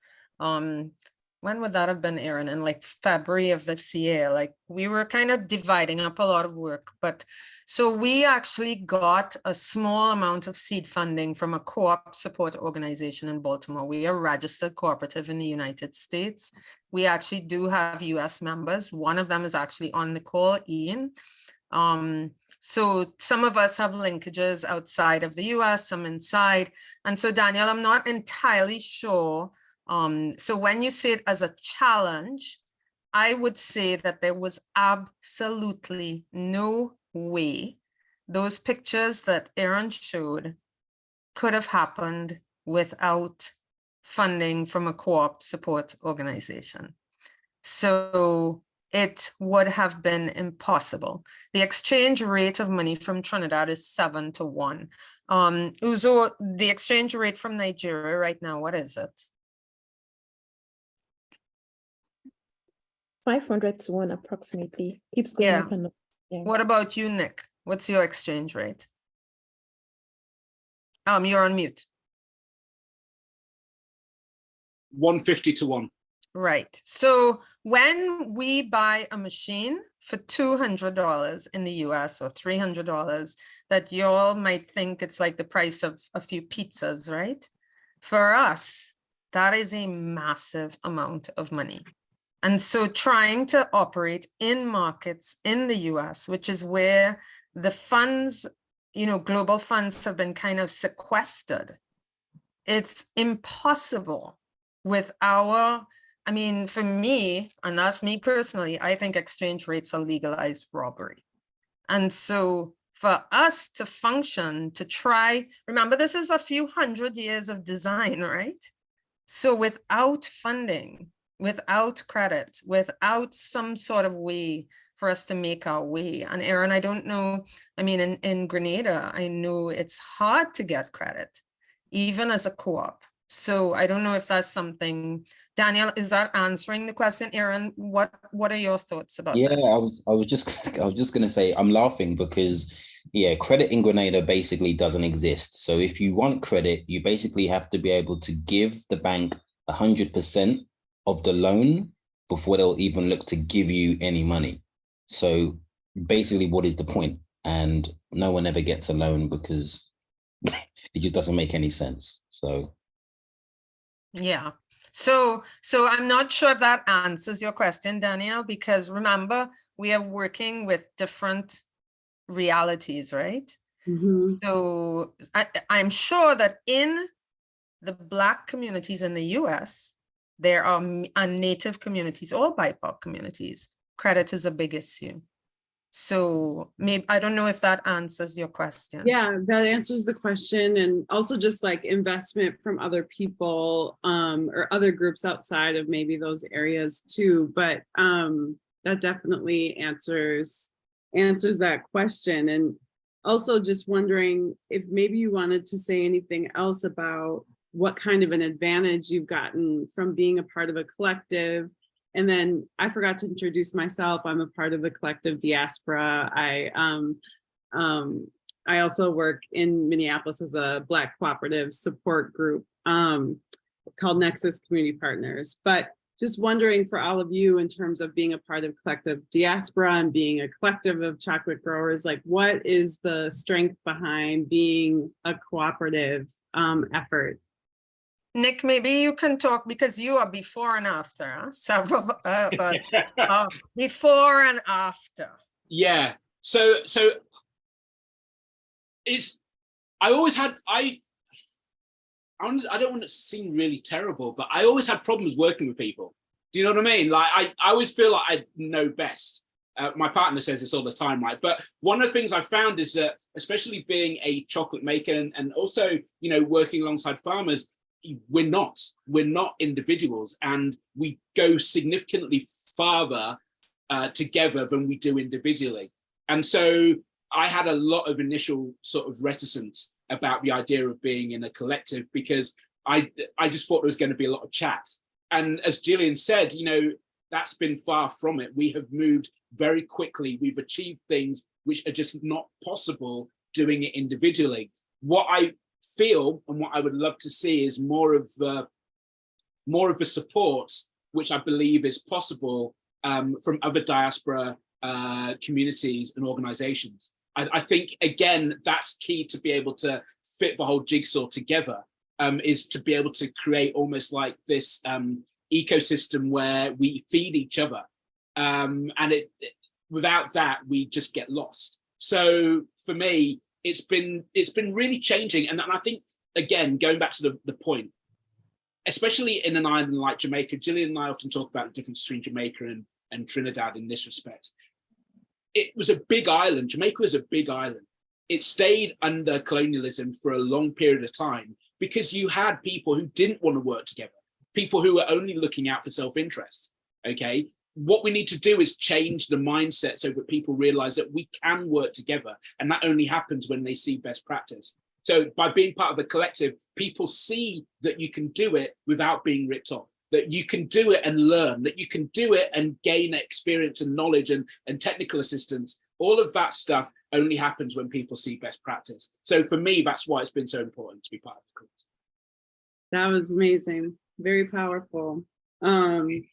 When would that have been, Erin? In like February of this year. Like we were kind of dividing up a lot of work, but so we actually got a small amount of seed funding from a co-op support organization in Baltimore. We are a registered cooperative in the United States. We actually do have US members. One of them is actually on the call, Ian. So some of us have linkages outside of the US, some inside. And so Daniel, I'm not entirely sure. So when you say it as a challenge, I would say that there was absolutely no way those pictures that Erin showed could have happened without funding from a co-op support organization. So it would have been impossible. The exchange rate of money from Trinidad is 7 to 1. Uzo, the exchange rate from Nigeria right now, what is it? 500 to 1 approximately. Keeps going up and up. Yeah. What about you, Nick? What's your exchange rate? You're on mute. 150 to 1. Right. So when we buy a machine for $200 in the US or $300, that you all might think it's like the price of a few pizzas, right? For us, that is a massive amount of money. And so trying to operate in markets in the US, which is where the funds, you know, global funds have been kind of sequestered, it's impossible with our, I mean, for me, and that's me personally, I think exchange rates are legalized robbery. And so for us to function, to try, remember, this is a few hundred years of design, right? So without funding, without credit, without some sort of way for us to make our way. And Erin, I don't know, I mean, in Grenada, I know it's hard to get credit, even as a co-op. So I don't know if that's something, Daniel, is that answering the question? Erin, what are your thoughts about this? Yeah, I was just gonna say, I'm laughing because credit in Grenada basically doesn't exist. So if you want credit, you basically have to be able to give the bank 100% of the loan before they'll even look to give you any money. So basically, what is the point? And no one ever gets a loan because it just doesn't make any sense. So yeah. So I'm not sure if that answers your question, Danielle, because remember, we are working with different realities, right? Mm-hmm. So I'm sure that in the Black communities in the US, there are Native communities, all BIPOC communities, credit is a big issue. So maybe, I don't know if that answers your question. Yeah, that answers the question. And also just like investment from other people or other groups outside of maybe those areas too. But that definitely answers that question. And also just wondering if maybe you wanted to say anything else about what kind of an advantage you've gotten from being a part of a collective. And then I forgot to introduce myself. I'm a part of the Collective Diaspora. I also work in Minneapolis as a Black cooperative support group called Nexus Community Partners. But just wondering for all of you in terms of being a part of Collective Diaspora and being a collective of chocolate growers, like what is the strength behind being a cooperative effort? Nick, maybe you can talk because you are before and after, huh? Several before and after. Yeah. So I always had, I don't want to seem really terrible, but I always had problems working with people. Do you know what I mean? Like, I always feel like I know best. My partner says this all the time, right? But one of the things I found is that, especially being a chocolate maker and also, you know, working alongside farmers, we're not individuals, and we go significantly farther together than we do individually. And so I had a lot of initial sort of reticence about the idea of being in a collective, because I just thought there was going to be a lot of chat. And as Gillian said, you know, that's been far from it. We have moved very quickly. We've achieved things which are just not possible doing it individually. What I feel and what I would love to see is more of the support, which I believe is possible from other diaspora communities and organizations. I think, again, that's key to be able to fit the whole jigsaw together, is to be able to create almost like this ecosystem where we feed each other. And without that, we just get lost. So for me, it's been really changing. And I think, again, going back to the point, especially in an island like Jamaica, Gillian and I often talk about the difference between Jamaica and Trinidad in this respect. It was a big island. Jamaica was a big island. It stayed under colonialism for a long period of time because you had people who didn't want to work together, people who were only looking out for self-interest, okay? What we need to do is change the mindset so that people realize that we can work together, and that only happens when they see best practice. So by being part of the collective, people see that you can do it without being ripped off, that you can do it and learn, that you can do it and gain experience and knowledge and technical assistance. All of that stuff only happens when people see best practice. So for me, that's why it's been so important to be part of the collective. That was amazing, very powerful. And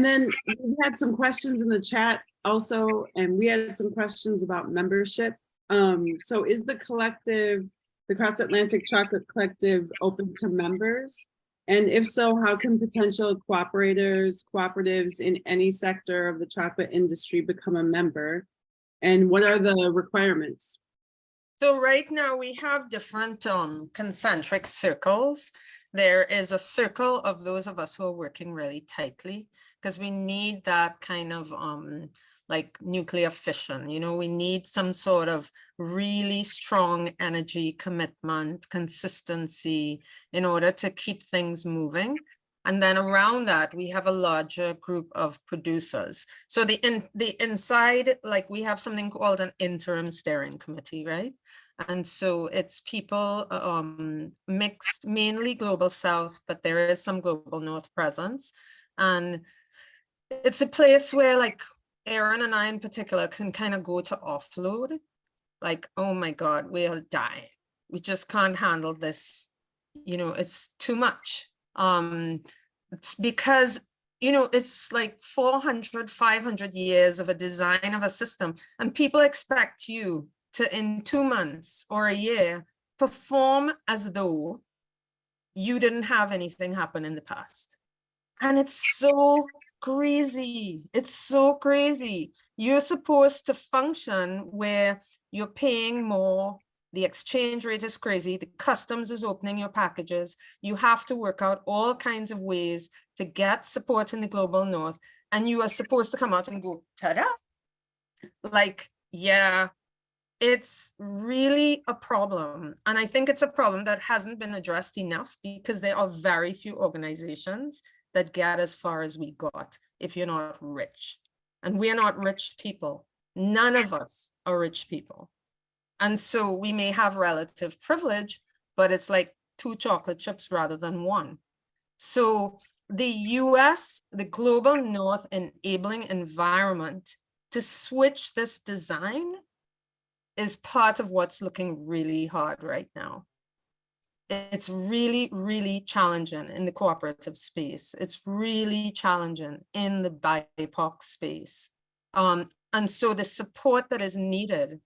then we had some questions in the chat also, and we had some questions about membership. So is the collective, the Cross Atlantic Chocolate Collective, open to members? And if so, how can potential cooperatives in any sector of the chocolate industry become a member? And what are the requirements? So right now we have different concentric circles. There is a circle of those of us who are working really tightly, because we need that kind of like nuclear fission. You know, we need some sort of really strong energy, commitment, consistency in order to keep things moving. And then around that, we have a larger group of producers. So the inside, like we have something called an interim steering committee, right? And so it's people mixed, mainly global South, but there is some global North presence. And it's a place where, like, Aaron and I in particular can kind of go to offload. Like, oh my God, we'll die. We just can't handle this. You know, it's too much. It's because, you know, it's like 400, 500 years of a design of a system, and people expect you to, in 2 months or a year, perform as though you didn't have anything happen in the past. And it's so crazy. It's so crazy. You're supposed to function where you're paying more. The exchange rate is crazy. The customs is opening your packages. You have to work out all kinds of ways to get support in the global North. And you are supposed to come out and go, ta-da. Like, yeah, it's really a problem. And I think it's a problem that hasn't been addressed enough, because there are very few organizations that get as far as we got if you're not rich. And we're not rich people. None of us are rich people. And so we may have relative privilege, but it's like 2 chocolate chips rather than 1. So the US, the global North enabling environment to switch this design is part of what's looking really hard right now. It's really, really challenging in the cooperative space. It's really challenging in the BIPOC space. And so the support that is needed,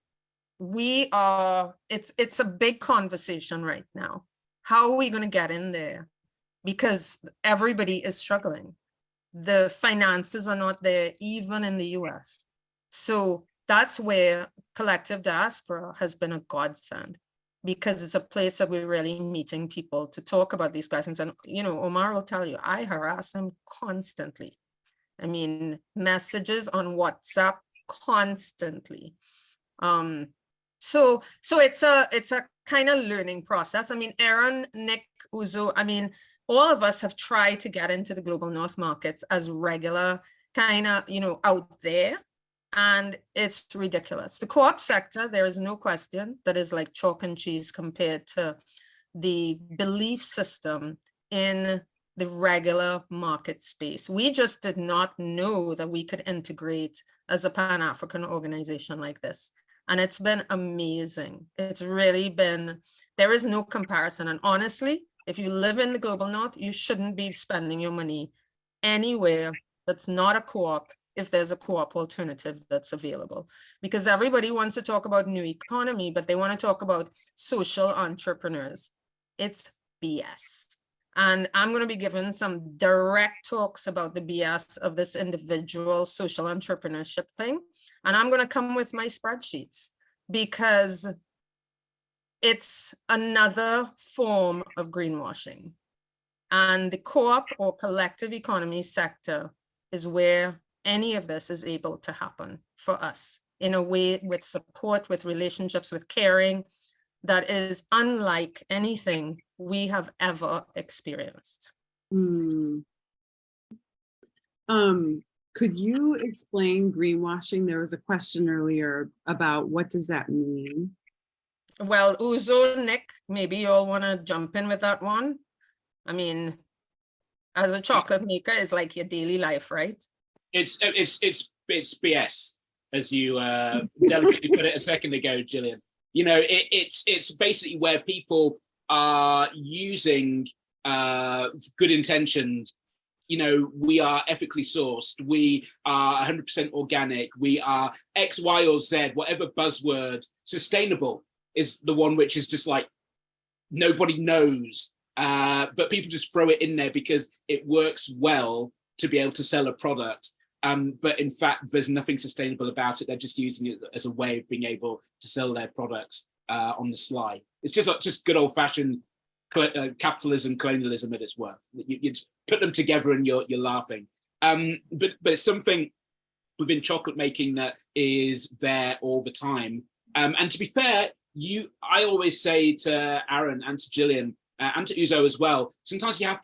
it's a big conversation right now. How are we going to get in there? Because everybody is struggling. The finances are not there, even in the US. So that's where Collective Diaspora has been a godsend, because it's a place that we're really meeting people to talk about these questions. And, you know, Omar will tell you, I harass him constantly. I mean, messages on WhatsApp constantly. So it's a kind of learning process. I mean, Aaron, Nick, Uzo, I mean, all of us have tried to get into the global North markets as regular kind of, you know, out there. And it's ridiculous. The co-op sector, there is no question, that is like chalk and cheese compared to the belief system in the regular market space. We just did not know that we could integrate as a Pan-African organization like this. And it's been amazing. It's really been, there is no comparison. And honestly, if you live in the global North, you shouldn't be spending your money anywhere that's not a co-op, if there's a co-op alternative that's available. Because everybody wants to talk about new economy, but they want to talk about social entrepreneurs. It's BS. And I'm going to be giving some direct talks about the BS of this individual social entrepreneurship thing. And I'm going to come with my spreadsheets, because it's another form of greenwashing. And the co-op or collective economy sector is where any of this is able to happen for us in a way with support, with relationships, with caring, that is unlike anything we have ever experienced. Could you explain greenwashing? There was a question earlier about what does that mean? Well, Uzo, Nick, maybe you all want to jump in with that one. I mean, as a chocolate maker, it's like your daily life, right? It's BS, as you delicately put it a second ago, Gillian. You know, it's basically where people are using good intentions. You know, we are ethically sourced, we are 100% organic, we are X, Y, or Z, whatever buzzword. Sustainable is the one which is just like nobody knows, but people just throw it in there because it works well to be able to sell a product. But in fact, there's nothing sustainable about it. They're just using it as a way of being able to sell their products on the sly. It's just good old fashioned capitalism, colonialism at its worth. You put them together and you're laughing. But it's something within chocolate making that is there all the time. And to be fair, I always say to Aaron and to Gillian and to Uzo as well, sometimes you have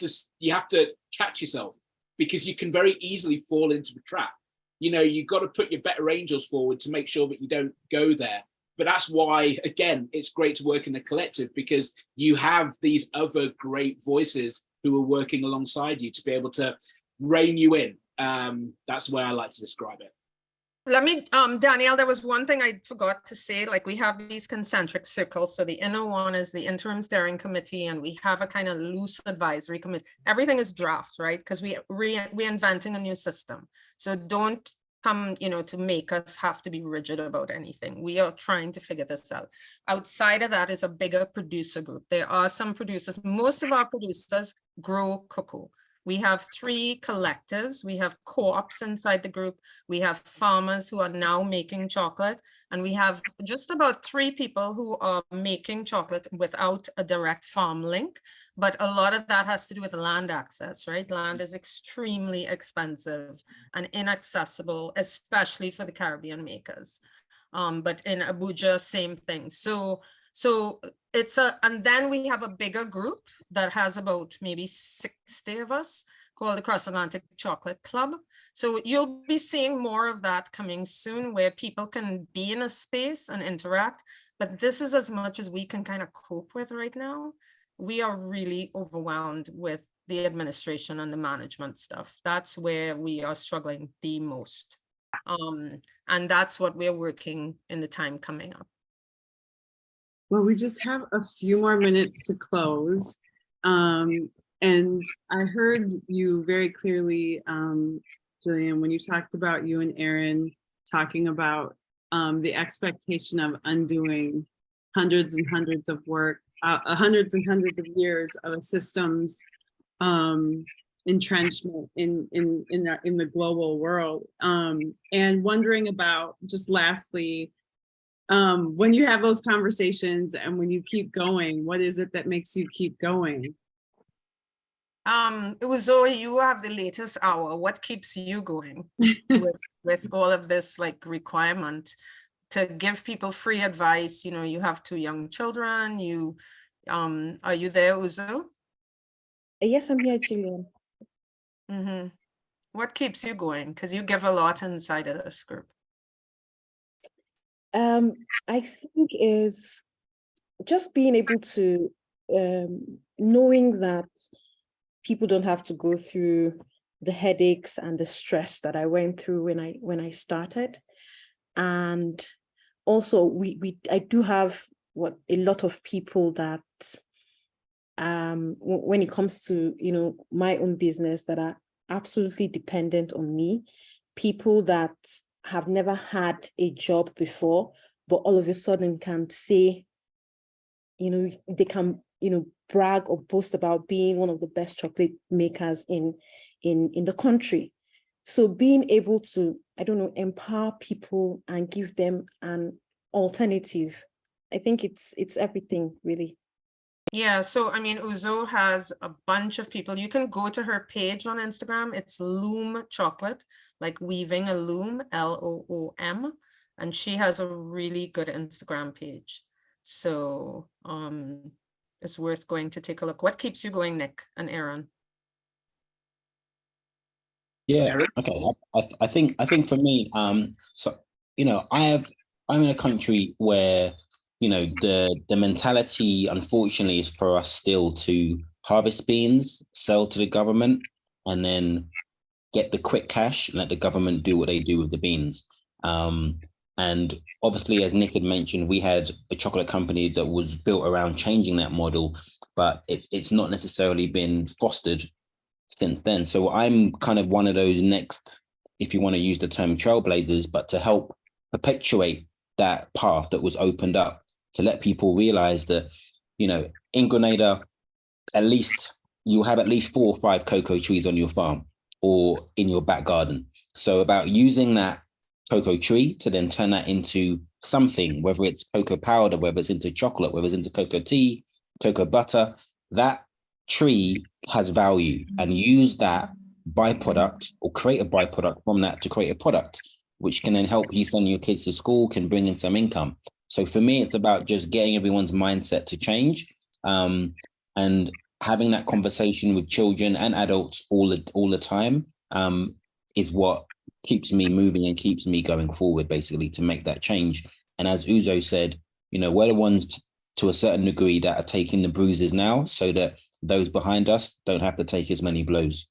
to catch yourself, because you can very easily fall into the trap. You know, you've got to put your better angels forward to make sure that you don't go there. But that's why, again, it's great to work in a collective, because you have these other great voices who are working alongside you to be able to rein you in. That's the way I like to describe it. Let me, Danielle, there was one thing I forgot to say, like we have these concentric circles. So the inner one is the interim steering committee, and we have a kind of loose advisory committee. Everything is draft, right? Because we're inventing a new system. So don't come, you know, to make us have to be rigid about anything. We are trying to figure this out. Outside of that is a bigger producer group. There are some producers. Most of our producers grow cocoa. We have 3 collectives. We have co-ops inside the group. We have farmers who are now making chocolate. And we have just about 3 people who are making chocolate without a direct farm link. But a lot of that has to do with land access, right? Land is extremely expensive and inaccessible, especially for the Caribbean makers. But in Abuja, same thing. So it's and then we have a bigger group that has about maybe 60 of us, called the Cross Atlantic Chocolate Club. So you'll be seeing more of that coming soon, where people can be in a space and interact. But this is as much as we can kind of cope with right now. We are really overwhelmed with the administration and the management stuff. That's where we are struggling the most. And that's what we're working in the time coming up. Well, we just have a few more minutes to close. And I heard you very clearly, Gillian, when you talked about you and Aaron talking about the expectation of undoing hundreds and hundreds of work, hundreds and hundreds of years of systems entrenchment in the global world. And wondering about, just lastly, when you have those conversations and when you keep going, what is it that makes you keep going? Uzo, you have the latest hour. What keeps you going with all of this like requirement to give people free advice? You know, you have 2 young children. You, are you there, Uzo? Yes, I'm here, Gillian. Mm-hmm. What keeps you going? Because you give a lot inside of this group. I think is just being able to, knowing that people don't have to go through the headaches and the stress that I went through when I started. And also I do have a lot of people that when it comes to, you know, my own business, that are absolutely dependent on me, people that have never had a job before, but all of a sudden can say, you know, they can, you know, brag or boast about being one of the best chocolate makers in the country. So being able to, I don't know, empower people and give them an alternative, I think it's everything, really. Yeah, so I mean, Uzo has a bunch of people. You can go to her page on Instagram. It's Loom Chocolate, like weaving a loom, LOOM, and she has a really good Instagram page. So it's worth going to take a look. What keeps you going, Nick and Aaron? Yeah, okay. I think for me, so you know, I'm in a country where, you know, the mentality, unfortunately, is for us still to harvest beans, sell to the government, and then get the quick cash and let the government do what they do with the beans. And obviously, as Nick had mentioned, we had a chocolate company that was built around changing that model, but it's not necessarily been fostered since then. So I'm kind of one of those next, if you want to use the term trailblazers, but to help perpetuate that path that was opened up, to let people realize that, you know, in Grenada, at least you have at least 4 or 5 cocoa trees on your farm or in your back garden. So about using that cocoa tree to then turn that into something, whether it's cocoa powder, whether it's into chocolate, whether it's into cocoa tea, cocoa butter, that tree has value, and use that byproduct or create a byproduct from that to create a product, which can then help you send your kids to school, can bring in some income. So for me, it's about just getting everyone's mindset to change, and having that conversation with children and adults all the time, is what keeps me moving and keeps me going forward, basically, to make that change. And as Uzo said, you know, we're the ones to a certain degree that are taking the bruises now, so that those behind us don't have to take as many blows.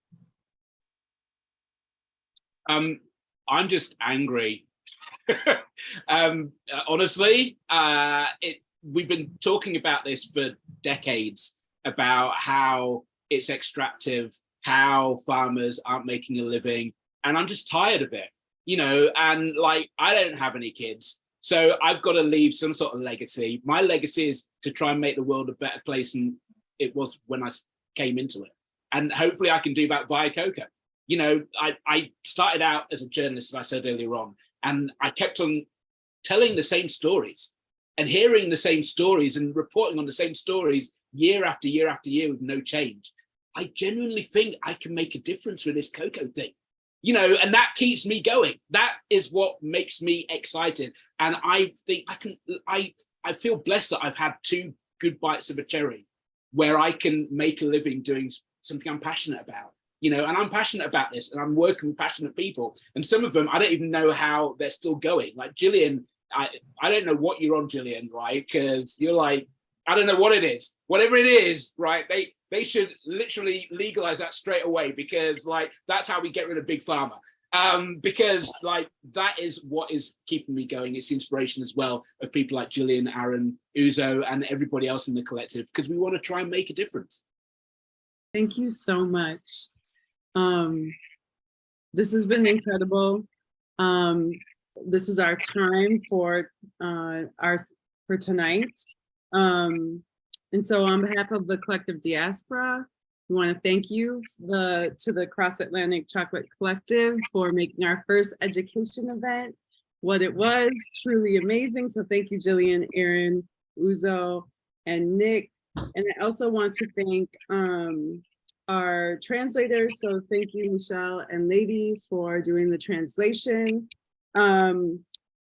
I'm just angry. Honestly, we've been talking about this for decades, about how it's extractive, how farmers aren't making a living, and I'm just tired of it, you know. And like, I don't have any kids, so I've got to leave some sort of legacy. My legacy is to try and make the world a better place than it was when I came into it, and hopefully I can do that via cocoa. You know, I started out as a journalist, as I said earlier on, and I kept on telling the same stories and hearing the same stories and reporting on the same stories year after year after year with no change. I genuinely think I can make a difference with this cocoa thing, you know, and that keeps me going. That is what makes me excited. And I think I feel blessed that I've had 2 good bites of a cherry where I can make a living doing something I'm passionate about. You know, and I'm passionate about this, and I'm working with passionate people. And some of them, I don't even know how they're still going. Like Gillian, I don't know what you're on, Gillian, right? Because you're like, I don't know what it is. Whatever it is, right? They should literally legalize that straight away, because like, that's how we get rid of Big Pharma. Because like, that is what is keeping me going. It's the inspiration as well of people like Gillian, Aaron, Uzo, and everybody else in the collective, because we want to try and make a difference. Thank you so much. This has been incredible. This is our time for tonight. And so on behalf of the Collective Diaspora, We want to thank you to the Cross Atlantic Chocolate Collective for making our first education event what it was, truly amazing. So thank you, Jillian, Aaron, Uzo, and Nick. And I also want to thank our translators. So thank you, Michelle and Lady, for doing the translation.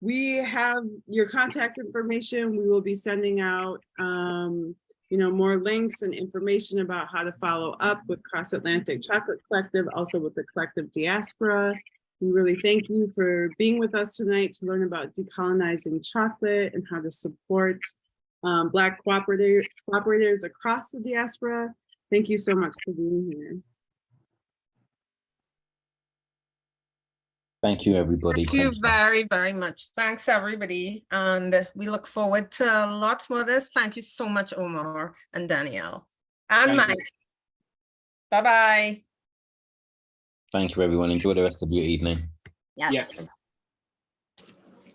We have your contact information. We will be sending out more links and information about how to follow up with Cross Atlantic Chocolate Collective, also with the Collective Diaspora. We really thank you for being with us tonight to learn about decolonizing chocolate and how to support Black cooperators across the diaspora. Thank you so much for being here. Thank you, everybody. Thank you very, very much. Thanks, everybody. And we look forward to lots more of this. Thank you so much, Omar and Danielle. And Mike. Bye-bye. Thank you, everyone. Enjoy the rest of your evening. Yes.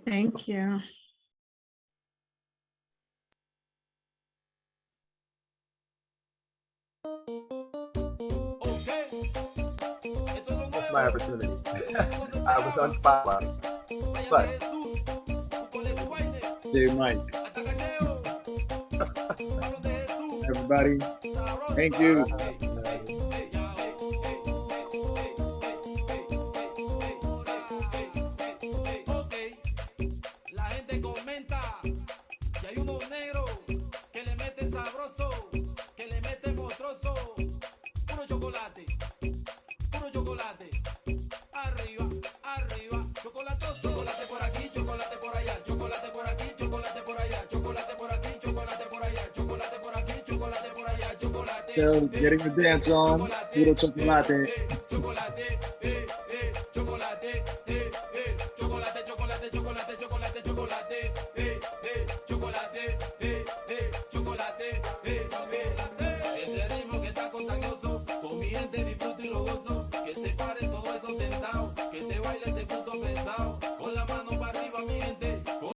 Thank you. It's my opportunity. I was on spotlight, but Hey, Mike. Everybody, thank you. So, getting the dance on, puro chocolate. Chocolate.